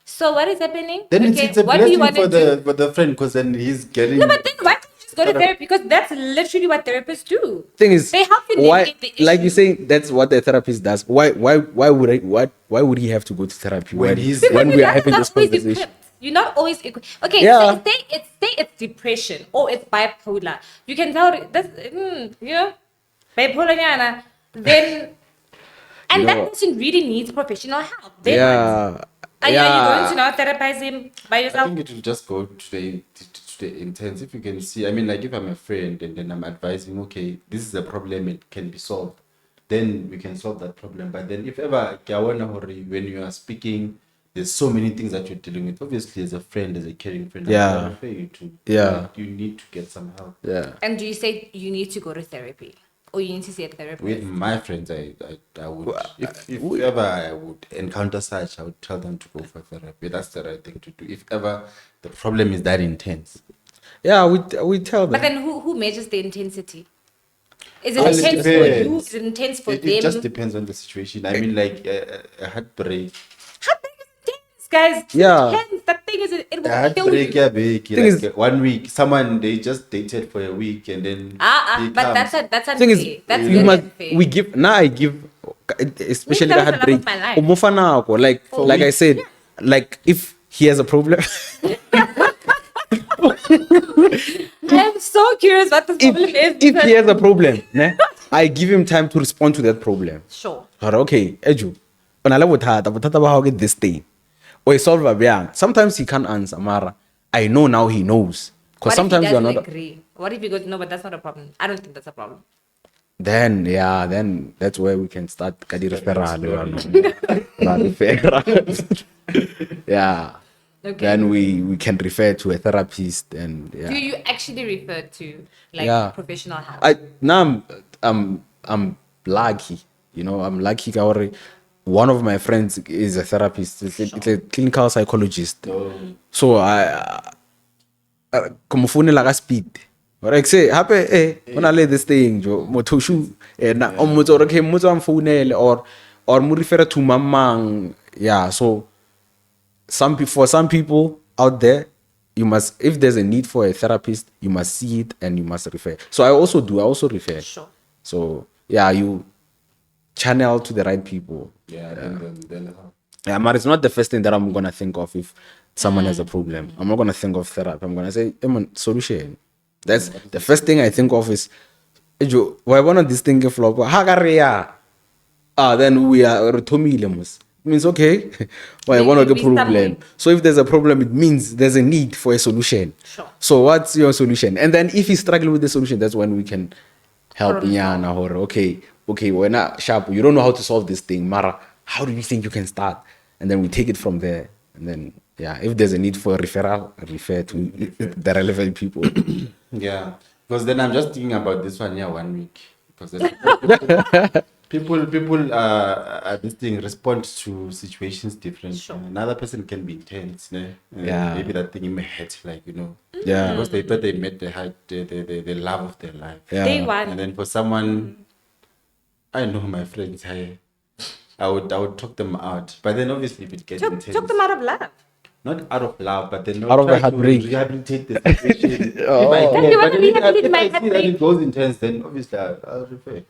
So what is happening? Then okay, it's a what do you blessing want to do? for the friend because then he's getting. No, but then why don't you just go to therapy? Because that's literally what therapists do. Thing is, they help you why, navigate the issue. like you saying, that's what the therapist does. Why would he have to go to therapy When when he's- Because we are you're not having this always conversation? equipped. You're not always equipped. Okay, Yeah. so say it's depression or it's bipolar. You can tell that's you know bipolar nyana. Then and You know that what? person really needs professional help. Then what? Yeah. Are you going to now therapize him by I yourself? think it will just go to the intense. If you can see, I mean, like if I'm a friend and then I'm advising, okay, this is a problem, it can be solved, then we can solve that problem. But then if ever when you are speaking, there's so many things that you're dealing with. Obviously, as a friend, as a caring friend, Yeah. I refer you to. Yeah. like, you need to get some help. Yeah. And do you say you need to go to therapy or you need to see a therapist? With my friends, I would, if ever I would encounter such, I would tell them to go for therapy. That's the right thing to do. If ever the problem is that intense. Yeah, we tell them. But then who measures the intensity? Is it Well, it intense for depends. you? Is it intense for It them? just depends on the situation. I mean, like a heartbreak. Heartbreak is intense, guys. It's Yeah. intense. That thing is, it A will kill heartbreak, you. yeah, big. Thing Like is- 1 week. Someone they just dated for a week and then. he But comes. that's unfair. Thing is, That's you very must unfair. we give now. I give especially that the was the love heartbreak. of my life. Umufa nako, like I said, like if he has a problem, I'm so curious what the problem is. if because- he has a problem, ne, I give him time to respond to that problem. Sure. Or, okay, Eju, onala bothata ba hao ke this thing. Or solve a bjang. Sometimes he can't answer, Mara. I know now he knows. Because What sometimes if you he are doesn't not. agree? What if he goes, no, but that's not a problem. I don't think that's a problem. Then that's where we can start kadi referral. Referral. Yeah. Okay. Then we can refer to a therapist and Do yeah. you actually refer to like Yeah. professional help? Now I'm lucky. You know, I'm lucky. One of my friends is a therapist. It's a clinical psychologist. So I come phone like speed. But I say, happy, when I let this thing, motoshu, na omotor okay, motor phone or mu refer to mamang. Yeah, so for some people out there, you must, if there's a need for a therapist, you must see it and you must refer. So I also refer. Sure. So yeah, you channel to the right people. Yeah, then Yeah, but it's not the first thing that I'm gonna think of if someone has a problem. I'm not gonna think of therapy. I'm gonna say, solution. That's the first thing I think of is, why one of this thing flop? Then we are retomilemos. Means okay, why one of the Maybe problem? somewhere. So if there's a problem, it means there's a need for a solution. Sure. So what's your solution? And then if you struggle with the solution, that's when we can help. Problem Nyana or okay, we're not sharp. You don't know how to solve this thing, Mara. How do you think you can start? And then we take it from there. And then if there's a need for a referral, refer to the relevant people. yeah. Because then I'm just thinking about this one here 1 week. because people this thing respond to situations different. Sure. Another person can be intense, ne? Yeah. Maybe that thing in my head, like Yeah. because they thought they met the love of their life. Yeah. Day one. And then for someone, I know my friends, I would talk them out, but then obviously if it gets intense, Took them out of love. not out of love, but then Out of try the heartbreak. to rehabilitate the situation. Oh. If I Then you wanna but if rehabilitate if my I see that heartbreak? it goes intense, then obviously I'll refer.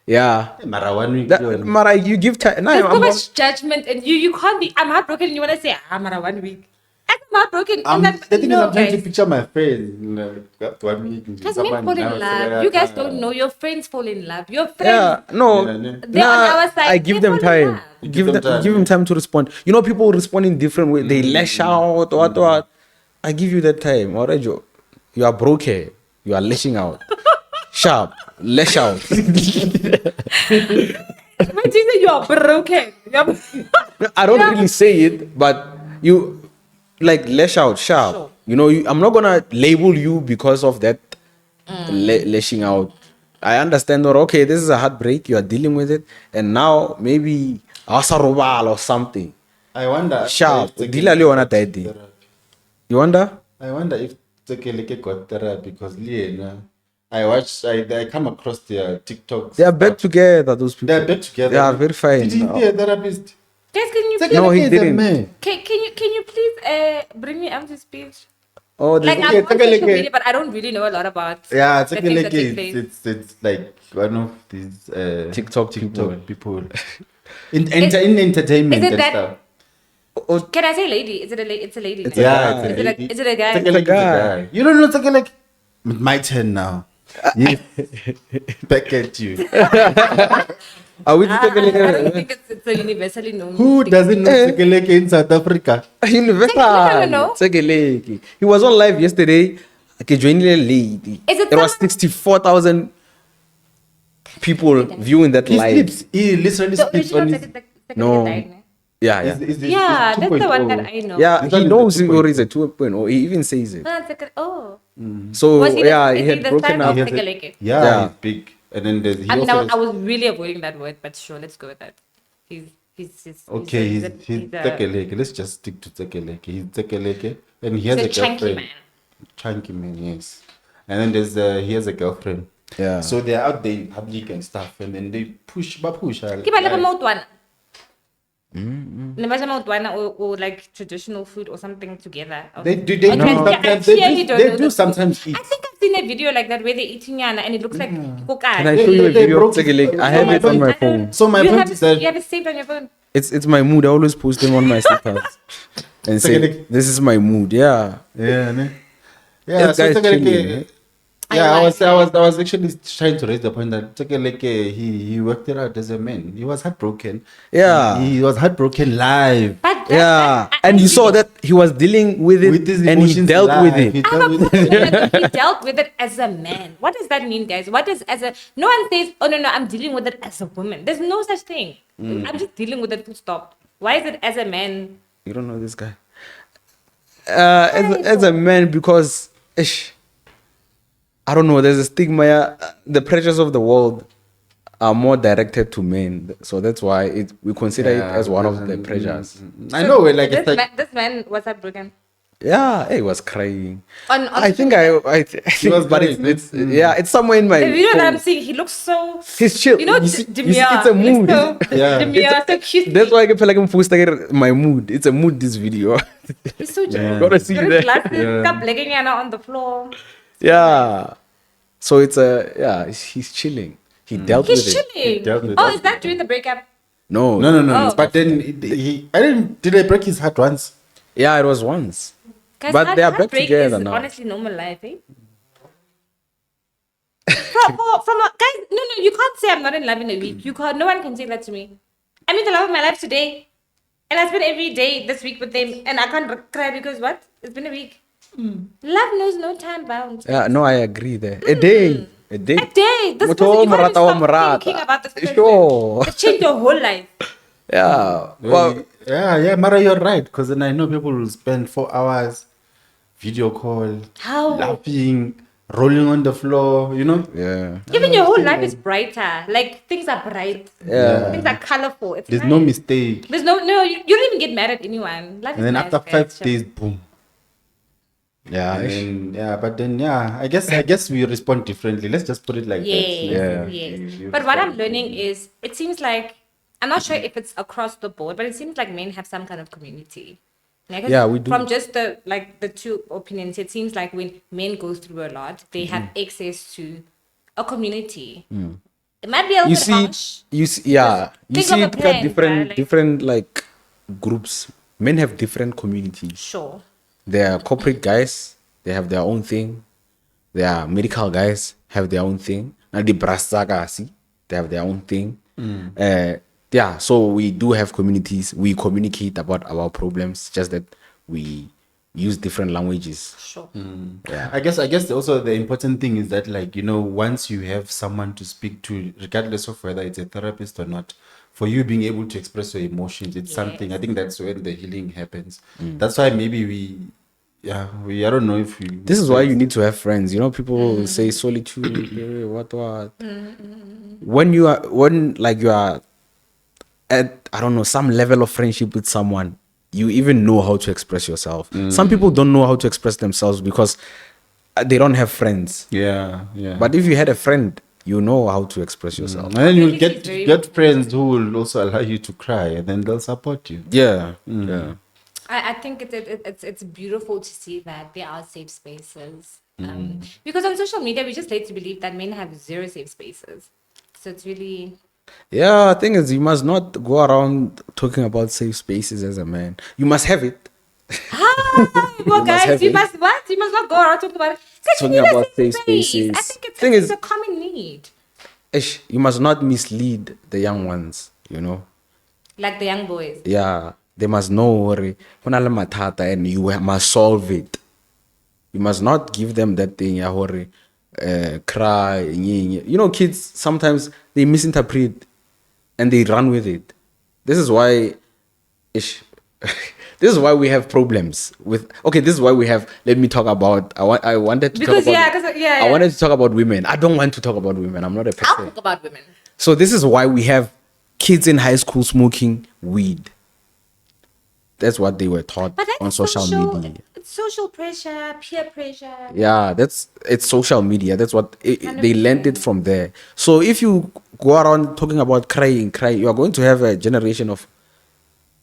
Yeah. Mara 1 week. That, Mara, you give time. No, There's so I'm much judgment, and you can't be. I'm heartbroken, and you wanna say I'm at 1 week. I'm heartbroken, and then the thing is, no, I'm trying to guys. picture my friends. After 1 week, Because men fall in love. You guys don't know. Your friends fall in love. Your friends. Yeah, no. They're on our side. I give They them fall in time. love. Give them time to respond. You know, people respond in different ways. They lash out, what. I give you that time. Alright, you are broken. You are lashing out. Sharp. Lash out. But you say you're broken. I don't really say it, but you like lash out sharp. Sure. You know, I'm not gonna label you because of that lashing out. I understand that, okay, this is a heartbreak, you are dealing with it, and now maybe asarobal or something. I wonder. Sharp. if Dila le wana daddy. therapy. You wonder? I wonder if Tekeleke got therapy because I come across their TikToks. They are back together, those people. They're back together. They are very fine. Did he now. see a therapist? Guys, can you please, No, he Tekeleke is a didn't. man. can you please bring me up to speed? Oh, Like this, I'm on social Tekeleke. media, but I don't really know a lot about. Yeah, the things that take Tekeleke, place. it's like one of these TikTok people. in entertainment Is it and that- stuff. Can I say lady? Is it a lady? It's a lady. It's now. Yeah, guy. it's a lady. Is it a guy? Tekeleke is a guy. guy. You don't know Tekeleke? My turn now. Yes. Back at you. are we I don't Tekeleke? think it's a universally known. Who thing. doesn't know Tekeleke in South Africa? Universal. I don't know. Tekeleke. He was on live yesterday. Okay, joining a lady. Is it There was someone- 64,000 people viewing that He live. sleeps. He literally The sleeps on original his. No. died, ne? Yeah, yeah. Yeah, that's the one that I know. Yeah, This he one is knows the it or is a 2.0. He even says it. Ah, it's like, oh. So Was he the- yeah, is he he had the broken son up. of- He has a- Tekeleke. Yeah, Yeah. he's big. And then there's. He I mean, also I has- was really avoiding that word, but sure, let's go with that. He's Okay, he's a Tekeleke. Let's just stick to Tekeleke. He's Tekeleke, and he has he's a a chunky girlfriend. man. Chunky man, yes. And then there's he has a girlfriend. Yeah. So they're out there in public and stuff, and then they push. Ke ba le ba maotwana? Le ba ja maotwana or like traditional food or something together. They do. Okay, Sometimes I clearly don't they know do the sometimes eat. I think I've seen a video like that where they're eating yana and it looks like kokari. Can I show you a They video of broke his- Tekeleke? I Oh have my it on God. my I phone. don't- So my you point have is that- you have it saved on your phone. It's my mood. I always post them on my status and say, Tekeleke. "This is my mood." Yeah. Yeah, ne? Yeah. That So guy's Tekeleke, chilling, eh? yeah, I like I was actually trying to raise the point that Tekeleke, he worked it out as a man. He was heartbroken. Yeah. He was heartbroken live. But that- Yeah, I and you saw really- that he was dealing with it, With his and he emotions dealt with live. it. He I have dealt a with question. it. Like, he dealt with it as a man. What does that mean, guys? What is as a no one says, oh no, I'm dealing with it as a woman. There's no such thing. I'm just dealing with it full stop. Why is it as a man? You don't know this guy. As a man, because I don't know. There's a stigma. The pressures of the world are more directed to men, so that's why we consider it as one of the pressures. I know, like it's like This man was heartbroken. Yeah, he was crying. On I think I think, was but crying, it's yeah, it's somewhere in my. The video that phone. I'm seeing, he looks so. He's chill. You know, You see- demure. it's a He looks mood. So, Yeah. demure, so cute. That's why I feel like I'm posting my mood. It's a mood. This video. He's so Yeah. cute. Gotta see Got his that. glasses, Yeah. got blinking yana on the floor. Yeah. So it's he's chilling. He dealt He's with it. chilling. dealt with Oh, it. is that during the breakup? No. Oh. But then did I break his heart once? Yeah, it was once. Guys, But they are back heartbreak together is now. honestly normal life, eh? Guys, no, you can't say I'm not in love in a week. You can't. No one can say that to me. I'm in the love of my life today, and I spent every day this week with them, and I can't cry because what? It's been a week. Love knows no time bounds. Yeah, no, I agree there. A day. A day. A day. This Motho person, you can't morata wa stop morata. thinking about this person. Sure. It changed your whole life. Yeah. Well, Yeah, Mara, you're right. Because then I know people will spend 4 hours video call, How? laughing, rolling on the floor, you know. Yeah. Even your whole life is brighter. Like things are bright. Yeah. Things are colorful. It's There's nice. no mistake. There's no. You don't even get mad at anyone. Life And is then nice, after guys. 5 days, boom. Yeah. And then, but then I guess we respond differently. Let's just put it like that. Yeah. Yes. But what I'm learning is, it seems like, I'm not sure if it's across the board, but it seems like men have some kind of community. Like, Yeah, we do. From just the two opinions, it seems like when men go through a lot, they have access to a community. It might be a little bit harsh. You see, yeah, you Think see, of a it got plan, different, right? Like- different like groups. Men have different communities. Sure. There are corporate guys, they have their own thing. There are medical guys, have their own thing. Now the brastagasi, they have their own thing. Yeah, so we do have communities. We communicate about our problems, just that we use different languages. Sure. Yeah. I guess also the important thing is that, like, you know, once you have someone to speak to, regardless of whether it's a therapist or not, for you being able to express your emotions, it's something. I think that's when the healing happens. That's why maybe I don't know if we. This is why you need to have friends. You know, people say solitude, what. When you are at, I don't know, some level of friendship with someone, you even know how to express yourself. Some people don't know how to express themselves because they don't have friends. Yeah. But if you had a friend, you know how to express yourself. And then you'll Community is very get friends who will also allow you to cry, and then they'll support you. Yeah. Yeah. I think it's beautiful to see that there are safe spaces. Because on social media, we just like to believe that men have zero safe spaces. So it's really... Yeah, thing is, you must not go around talking about safe spaces as a man. You must have it. Well, guys, have you it. must what? You must not go around talking about it. 'Cause Talking you need a about safe safe space. spaces. I think Thing it's is- a common need. You must not mislead the young ones, you know. Like the young boys. Yeah, they must know hore, ho na le mathata and you must solve it. You must not give them that thing, ya hore, cry. You know, kids sometimes they misinterpret and they run with it. This is why, this is why we have problems with. Okay, this is why we have. Let me talk about. I wanted to Because, talk about. I wanted to talk about women. I don't want to talk about women. I'm not a I'll person. talk about women. So this is why we have kids in high school smoking weed. That's what they were taught But that's on social media. It's social pressure, peer pressure. Yeah, it's social media. That's what they learned it from there. So if you go around talking about crying, you are going to have a generation of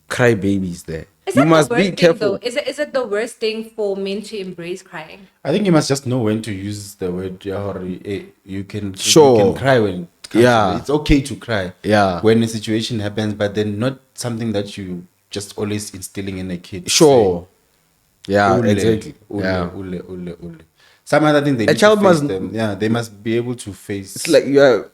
cry babies there. Is You that must the be worst thing, careful. though? Is it the worst thing for men to embrace crying? I think you must just know when to use the word. You can Sure. cry when it comes Yeah. to it. It's okay to cry. Yeah. When a situation happens, but then not something that you just always instilling in a kid. Sure. Yeah, Ule, exactly. ule, Yeah. ule. Some other thing they A need child to face must- them. Yeah, they must be able to face. It's like you're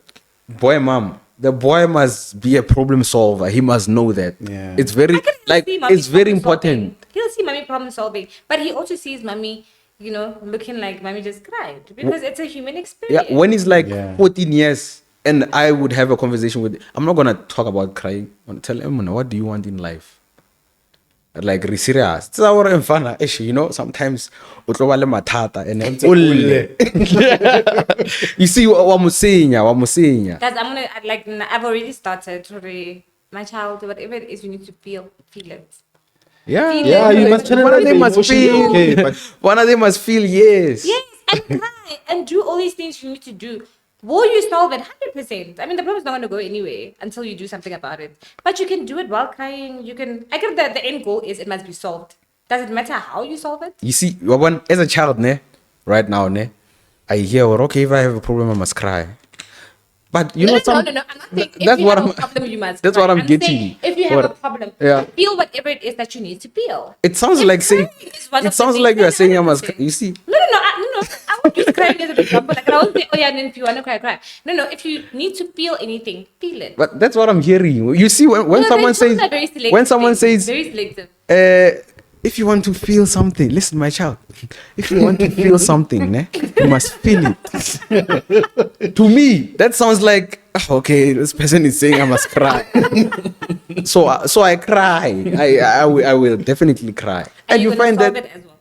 boy mom. The boy must be a problem solver. He must know that. Yeah. It's very I can like see mommy it's very problem important. solving. He'll see mommy problem solving, but he also sees mommy, looking like mommy just cried because it's a human experience. Yeah, when he's like Yeah. 14 years and I would have a conversation with, I'm not gonna talk about crying. I'm gonna tell him, what do you want in life? Like serious. It's our mfana. Sometimes utloba le mathata and you see wa musinya. Guys, I've already started. My child, whatever it is, you need to feel it. Yeah, Feel yeah, it. you must channel one of the them must emotions, feel. okay, but One of them must feel yes. Yes, and cry and do all these things you need to do. Will you solve it? 100%. I mean, the problem is not going to go anywhere until you do something about it. But you can do it while crying. I get that the end goal is it must be solved. Does it matter how you solve it? You see, as a child, right now, I hear, okay, if I have a problem, I must cry. But No. I'm not saying that's if you what have I'm- a problem, you must that's cry. what I'm getting. saying if you have a problem, Yeah. feel whatever it is that you need to feel. It sounds And like saying. crying is one It of the sounds things like you are that saying I must. 100%. You see. No. I would use crying as an example. Like, I won't say, oh yeah, and then if you want to cry. No. If you need to feel anything, feel it. But that's what I'm hearing. You see, when No, someone those says, are very selective when someone things. says, very selective. if you want to feel something, listen, my child. If you want to feel something, you must feel it. To me, that sounds like, okay, this person is saying I must cry. so I cry. I will definitely cry. And you you're gonna find solve that, it as well.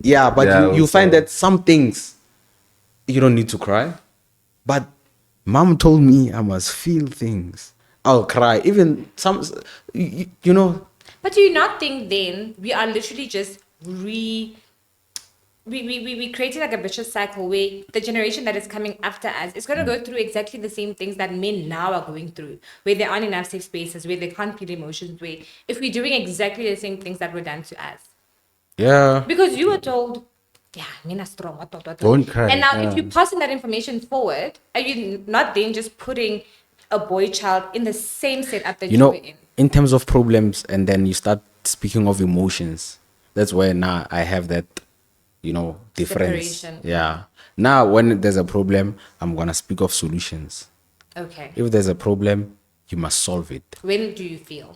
yeah, but Yeah, you also. find that some things you don't need to cry. But mom told me I must feel things. I'll cry. Even some, you know. But do you not think then we are literally just we created like a vicious cycle where the generation that is coming after us is going to go through exactly the same things that men now are going through, where there aren't enough safe spaces, where they can't feel emotions, where if we're doing exactly the same things that were done to us. Yeah. Because you were told, yeah, Mina strong. Don't cry. And now, if you're passing that information forward, are you not then just putting a boy child in the same setup that You you know, were in? in terms of problems, and then you start speaking of emotions. That's where now I have that, difference. Separation. Yeah. Now, when there's a problem, I'm gonna speak of solutions. Okay. If there's a problem, you must solve it. When do you feel?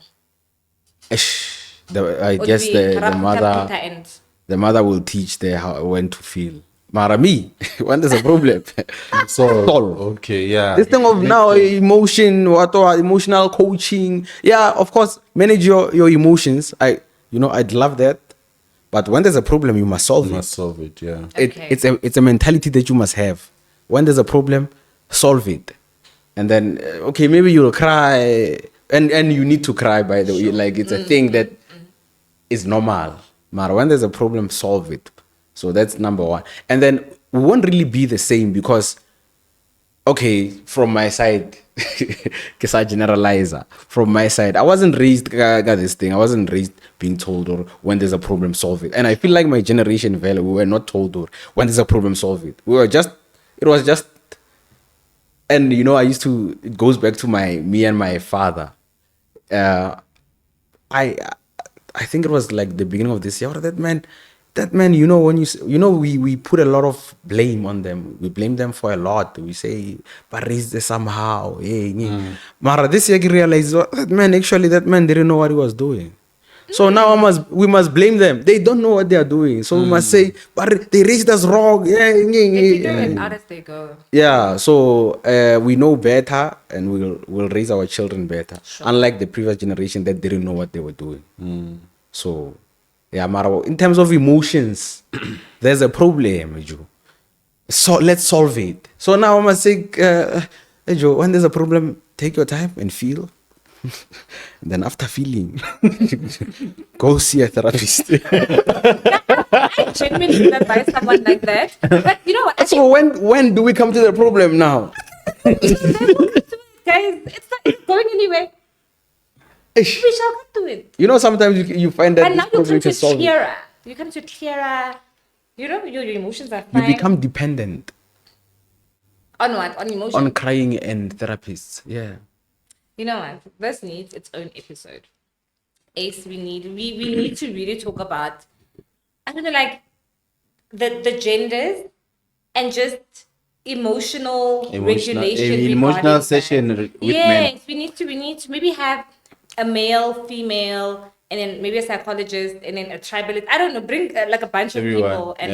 I Or guess do we the karapita mother pita and the mother will teach when to feel. Mara me, when there's a problem, solve. Okay, yeah. This thing of now emotion, emotional coaching. Yeah, of course, manage your emotions. I'd love that. But when there's a problem, you must solve You it. must solve it, yeah. Okay. It's a mentality that you must have. When there's a problem, solve it. And then okay, maybe you'll cry, and you need to cry, by the way. Like it's a thing that is normal. But when there's a problem, solve it. So that's number one. And then we won't really be the same because, okay, from my side, because I generalizer, from my side, I wasn't raised got this thing. I wasn't raised being told or when there's a problem, solve it. And I feel like my generation, we were not told or when there's a problem, solve it. It was just, and it goes back to me and my father. I think it was like the beginning of this year. That man, when we put a lot of blame on them. We blame them for a lot. We say, but raise this somehow. Mara, this year I realized that man didn't know what he was doing. So now we must blame them. They don't know what they are doing. So we must say, but they raised us wrong. they figure it out as they go. Yeah, so we know better, and we'll raise our children better. Sure. Unlike the previous generation that didn't know what they were doing. So, yeah, Mara, in terms of emotions, there's a problem, Joe. So let's solve it. So now I must say, Joe, when there's a problem, take your time and feel. And then after feeling, go see a therapist. I genuinely would advise someone like that. But you know what? So when do we come to the problem now? Guys, it's not going anywhere. We shall get to it. Sometimes you find that And now this you problem come can to solve it. clearer. You come to clearer. Your emotions are You fine. become dependent on what? On emotions. on crying and therapists. Yeah. You know what? This needs its own episode. Ace, we need to really talk about, I don't know, like the genders and just emotional regulation. Emotional regarding session that. with Yes, men. we need to maybe have a male, female, and then maybe a psychologist, and then a tribalist. I don't know. Bring like a bunch of people and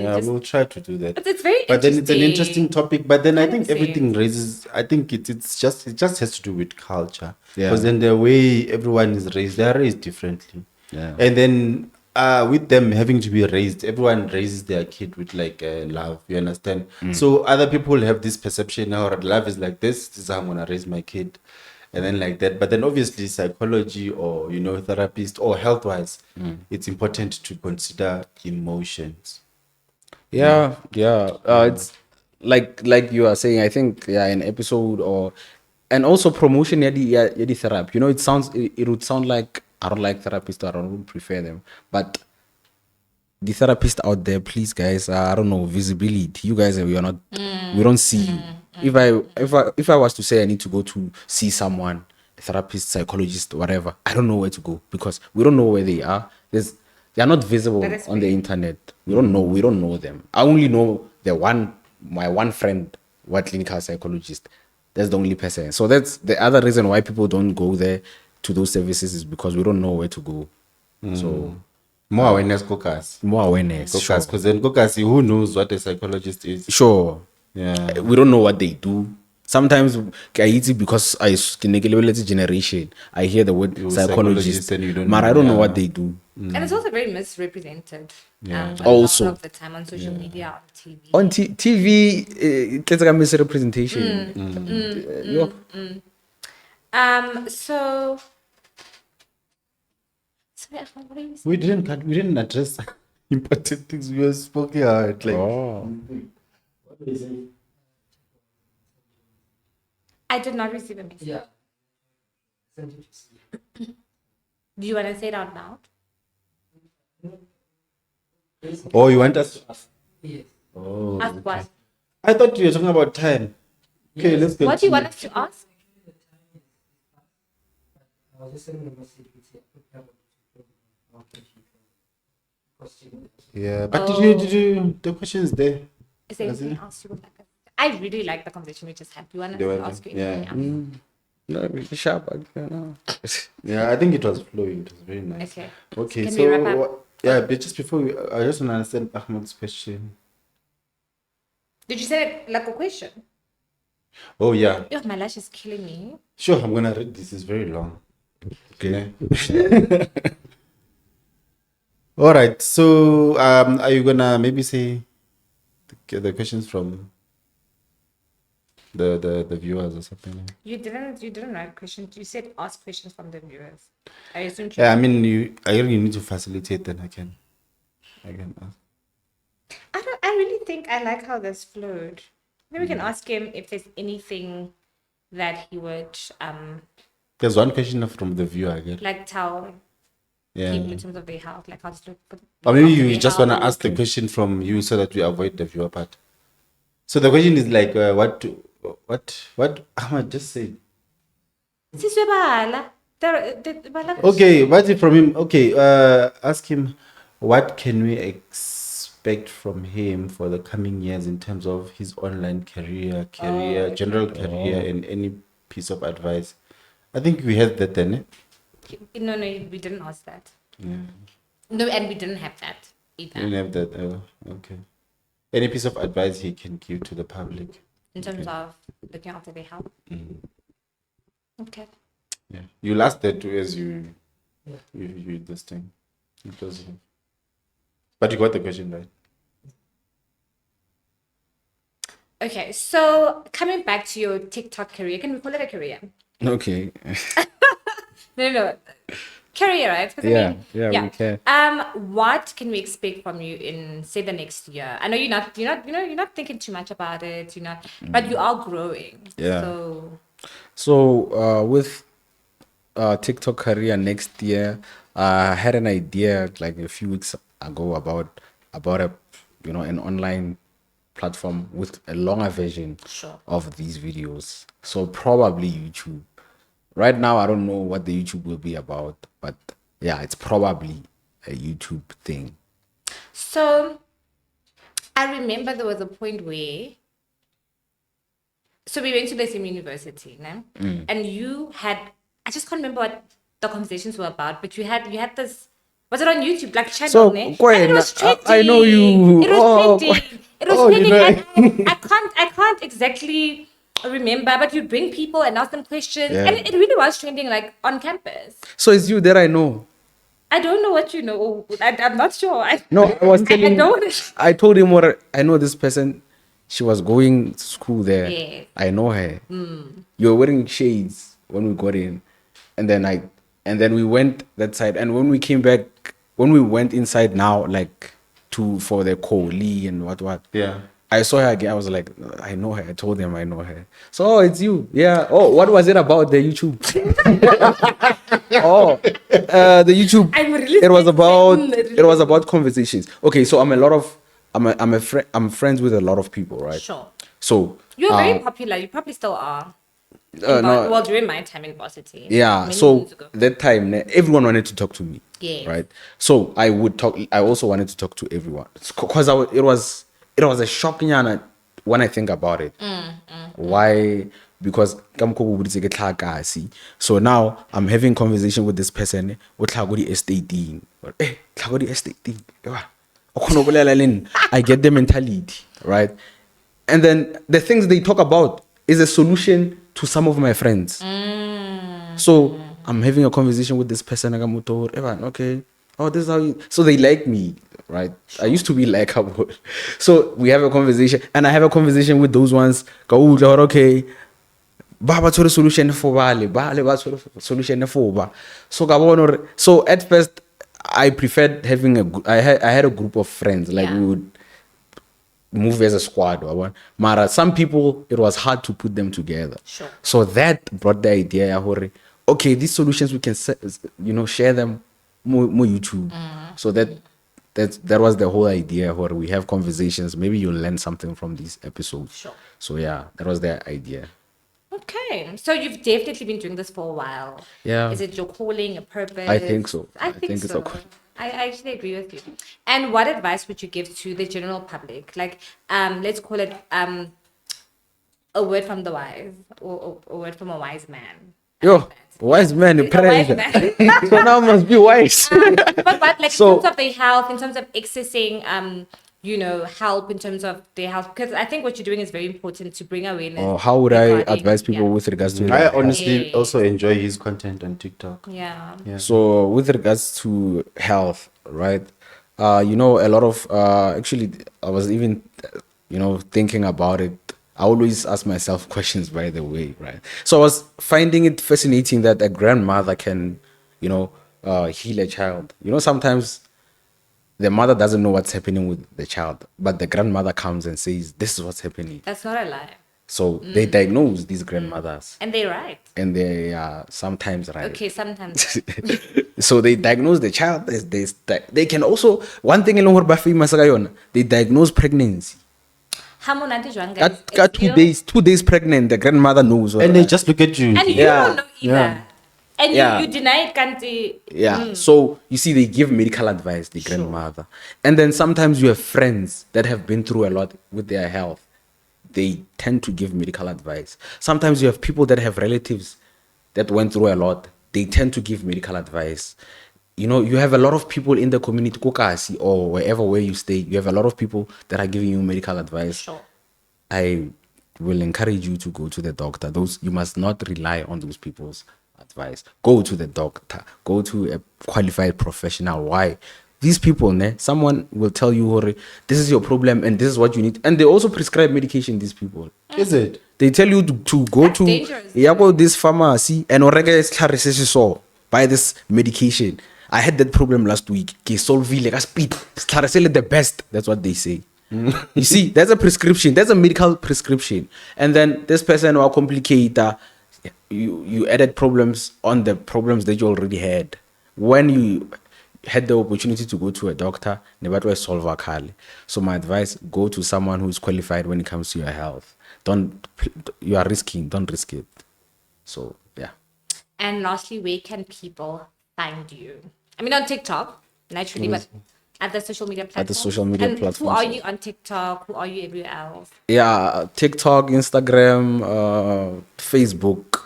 just. We'll try to do that. But it's very But then it's an interesting. interesting topic. But then I think Honestly. everything raises. I think it just has to do with culture. Yeah. Because then the way everyone is raised, they are raised differently. Yeah. And then with them having to be raised, everyone raises their kid with like love. You understand? So other people have this perception now that love is like this. This is how I'm gonna raise my kid. And then like that, but then obviously psychology or therapist or health wise, it's important to consider emotions. Yeah. It's like you are saying. I think an episode and also promotion. The therapy. It would sound like I don't like therapists or I don't prefer them, but the therapist out there, please guys, I don't know, visibility. You guys, we are not, we don't see you. If I was to say I need to go to see someone, a therapist, psychologist, whatever, I don't know where to go because we don't know where they are. They are not visible That is on the internet. We don't know them. I only know my one friend, what clinical psychologist. That's the only person. So that's the other reason why people don't go there to those services is because we don't know where to go. So More awareness, caucus. more awareness. Sure. Because then caucus, who knows what a psychologist is? Sure. Yeah. We don't know what they do. Sometimes ke a itse because ke ne ke lebeletse generation, I hear the word psychologist, psychologist and you don't but know, I don't know yeah. what they do. And it's also very misrepresented. Yeah. A Also. lot of the time on social media, on TV. On TV, it's like a misrepresentation. Yo. So sorry, what are you saying? We didn't address important things. We were spoken out. Like, Oh. I did not receive a message. Yeah. Do you want to say it out loud? oh, you want us? Yes. Oh, Ask what? I thought you were talking about time. Okay, let's go. What do you want us to ask? I was just sending a message with you. Yeah, but Oh. did you the questions there? Is there That's anything it? else you would like us? I really like the conversation we just had. Do you want us They to were- ask you yeah. anything else? No, really sharp. No. Yeah, I think it was flowing. It was very nice. Okay. Okay, Can so we wrap up? yeah, but just before I just want to understand Ahmed's question. Did you say it like a question? Oh yeah, Oh, my lash is killing me. sure. I'm gonna read this. It's very long. Okay. All right. So are you gonna maybe say the questions from the viewers or something? You didn't write questions. You said ask questions from the viewers. I assumed you. Yeah, I mean you need to facilitate. Then I can ask. I really think I like how this flowed. Maybe we can ask him if there's anything that he would There's one question from the viewer again. like tell Yeah. people in terms of their health, like how to look. Or maybe after you their just want to health. ask the question from you so that we avoid the viewer part. So the question is like, what Ahmad just said. Siswe bala. Bala- Okay, what if from him? Okay, ask him, what can we expect from him for the coming years in terms of his online career, general career, and any piece of advice? I think we had that then. No, we didn't ask that. Yeah, No, and we didn't have that we either. didn't have that. Oh, okay. Any piece of advice he can give to the public? In terms of looking after their health. Okay. Yeah, you last that too as you this thing. You close it. But you got the question right. Okay, so coming back to your TikTok career, can we call it a career? Okay. No. Career, right? 'Cause I Yeah, mean, yeah, we can. What can we expect from you in say the next year? I know you're not thinking too much about it, but you are growing. Yeah. So With TikTok career next year, I had an idea like a few weeks ago about a an online platform with a longer version Sure. of these videos. So probably YouTube. Right now, I don't know what the YouTube will be about, but yeah, it's probably a YouTube thing. So I remember there was a point where we went to the same university, no? And you had I just can't remember what the conversations were about, but you had this was it on YouTube like channel, So, ne? Gwen, And it was trending. I know you. It was Oh, trending. It was Oh, you trending. know. And I can't exactly remember, but you'd bring people and ask them questions, Yeah. and it really was trending like on campus. So it's you that I know. I don't know what you know. I'm not sure. No, I was I telling. don't. I told him what I know. This person, she was going to school there. Yeah. I know her. You were wearing shades when we got in, and then we went that side. And when we came back, when we went inside now, like for the Kohli and what. Yeah. I saw her again. I was like, I know her. I told them I know her. So it's you. Yeah. Oh, what was it about the YouTube? The YouTube. I'm really It was about. really It was about conversations. Okay, so I'm friends with a lot of people, right? Sure. So You're very popular. You probably still are. no, Well, during my time in varsity. yeah. many So moons ago. that time, everyone wanted to talk to me. Yes. Right. So I would talk. I also wanted to talk to everyone because it was a shocking when I think about it. Why? Because so now I'm having conversation with this person. Estating. I get the mentality, right? And then the things they talk about, is a solution to some of my friends. So I'm having a conversation with this person, Nagamoto, Evan, okay. Oh, this is how you. So they like me, right? I used to be likable. So we have a conversation, and I have a conversation with those ones. Go, okay. Baba to the solution for Bale, solution for Ba. So at first, I preferred having I had a group of friends, like we would move as a squad. Mara, some people, it was hard to put them together. Sure. So that brought the idea, okay, these solutions we can, share them more YouTube. So that was the whole idea where we have conversations. Maybe you'll learn something from these episodes. Sure. So yeah, that was the idea. Okay, so you've definitely been doing this for a while. Yeah. Is it your calling, a purpose? I think so. I think it's so. okay. I actually agree with you. And what advice would you give to the general public? Like, let's call it a word from the wise, or a word from a wise man. Yo, wise man, A wise man. so now must be wise. But like So- in terms of their health, in terms of accessing help in terms of their health, because I think what you're doing is very important to bring awareness. Or how would I regarding- advise people yeah. with regards to I their health? honestly Yeah. also enjoy his content on TikTok. Yeah. So with regards to health, right? A lot of actually, I was even thinking about it. I always ask myself questions, by the way, right? So I was finding it fascinating that a grandmother can, heal a child. Sometimes the mother doesn't know what's happening with the child, but the grandmother comes and says, "This is what's happening." That's not a lie. So they diagnose these grandmothers, And they're right. and they are sometimes right. Okay, sometimes. So they diagnose the child. They can also, one thing along with they diagnose pregnancy. How monate jwang, guys? At It's still- 2 days pregnant, the grandmother knows. And they just look at you. And you Yeah. don't know either. Yeah. And Yeah. you deny it, can't you? Yeah. So you see, they give medical advice, the grandmother. And then sometimes you have friends that have been through a lot with their health. They tend to give medical advice. Sometimes you have people that have relatives that went through a lot. They tend to give medical advice. You have a lot of people in the community, Kokasi, or where you stay. You have a lot of people that are giving you medical advice. Sure. I will encourage you to go to the doctor. You must not rely on those people's advice. Go to the doctor. Go to a qualified professional. Why? These people, someone will tell you, "Hore, this is your problem and this is what you need." And they also prescribe medication, these people. Is it? They tell you to go That's to dangerous. go this pharmacy and buy this medication. I had that problem last week. Speed. The best. That's what they say. You see, that's a prescription. That's a medical prescription. And then this person will complicate. You added problems on the problems that you already had. When you had the opportunity to go to a doctor, never to solve a kali. So my advice: go to someone who is qualified when it comes to your health. You are risking. Don't risk it. So yeah. And lastly, where can people find you? I mean, on TikTok, naturally, but at the social media platforms. At the social media and platforms, Who are yeah. you on TikTok? Who are you everywhere else? Yeah, TikTok, Instagram, Facebook,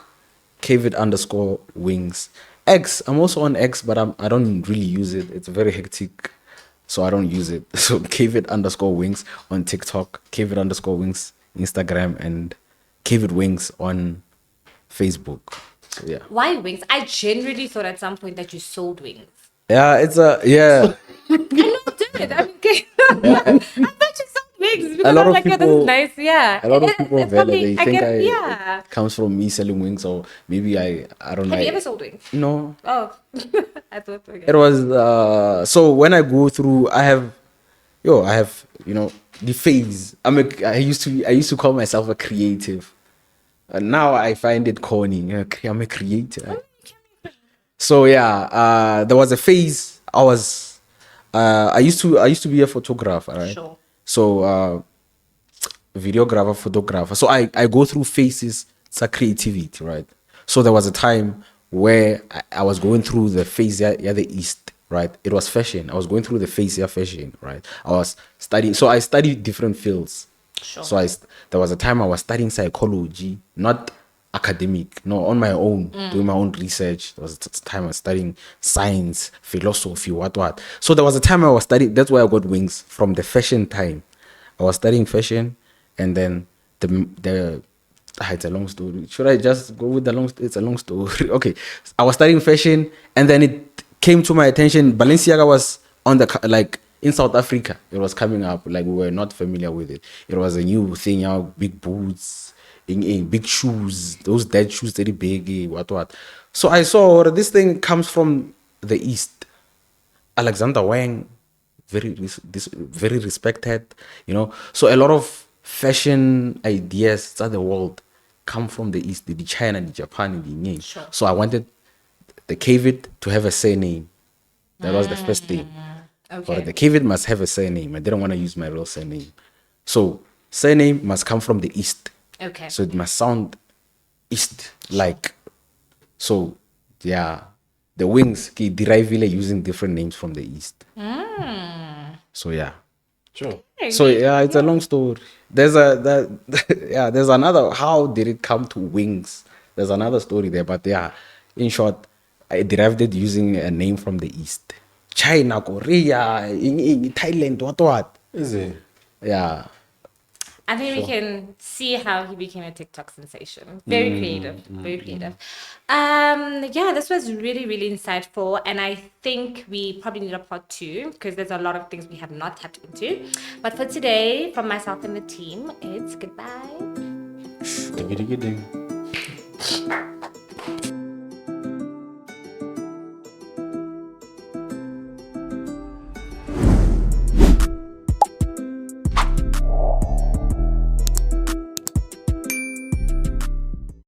Cavid_wings. X, I'm also on X, but I don't really use it. It's very hectic, so I don't use it. So Cavid_wings on TikTok, Cavid_wings Instagram, and Cavid Wings on Facebook. So yeah. Why wings? I genuinely thought at some point that you sold wings. Yeah, it's yeah. I know, dude. I mean, I thought you sold wings because A lot I was of like, yo, this people- is nice. Yeah. A lot of people It's value. probably- They think yeah. it comes from me selling wings, or maybe I don't know. Have you ever sold wings? No. Oh, I thought. Okay. It was so when I go through, I have the phase. I used to call myself a creative, and now I find it corny. I'm a creator. So yeah, there was a phase. I used to be a photographer, right? Sure. So videographer, photographer. So I go through phases. It's a creativity, right? So there was a time where I was going through the phase, the East, right? It was fashion. I was going through the phase, fashion, right? I was studying. So I studied different fields. Sure. So there was a time I was studying psychology, not academic, no, on my own, doing my own research. There was a time I was studying science, philosophy, what. So there was a time I was studying. That's why I got wings from the fashion time. I was studying fashion, and then the It's a long story. Should I just go with the long? It's a long story. Okay, I was studying fashion, and then it came to my attention. Balenciaga was on the like in South Africa. It was coming up. Like we were not familiar with it. It was a new thing. You know, big boots, big shoes. Those dead shoes, very big. What? So I saw this thing comes from the East. Alexander Wang, very respected, So a lot of fashion ideas in the world come from the East, the China, the Japan, the Yin. Sure. So I wanted the Cavid to have a surname. That was the first thing. Okay. But the Cavid must have a surname. I didn't want to use my real surname. So surname must come from the East. Okay. So it must sound East like. So yeah, the wings derive using different names from the East. So yeah. Sure. So yeah, it's a long story. There's there's another. How did it come to wings? There's another story there, but yeah, in short, I derived it using a name from the East. China, Korea, in Thailand, what? Is it? Yeah. I think we can see how he became a TikTok sensation. Very creative, very creative. Yeah, this was really, really insightful. And I think we probably need a part 2 because there's a lot of things we have not tapped into. But for today, from myself and the team, it's goodbye. Diggy diggy ding.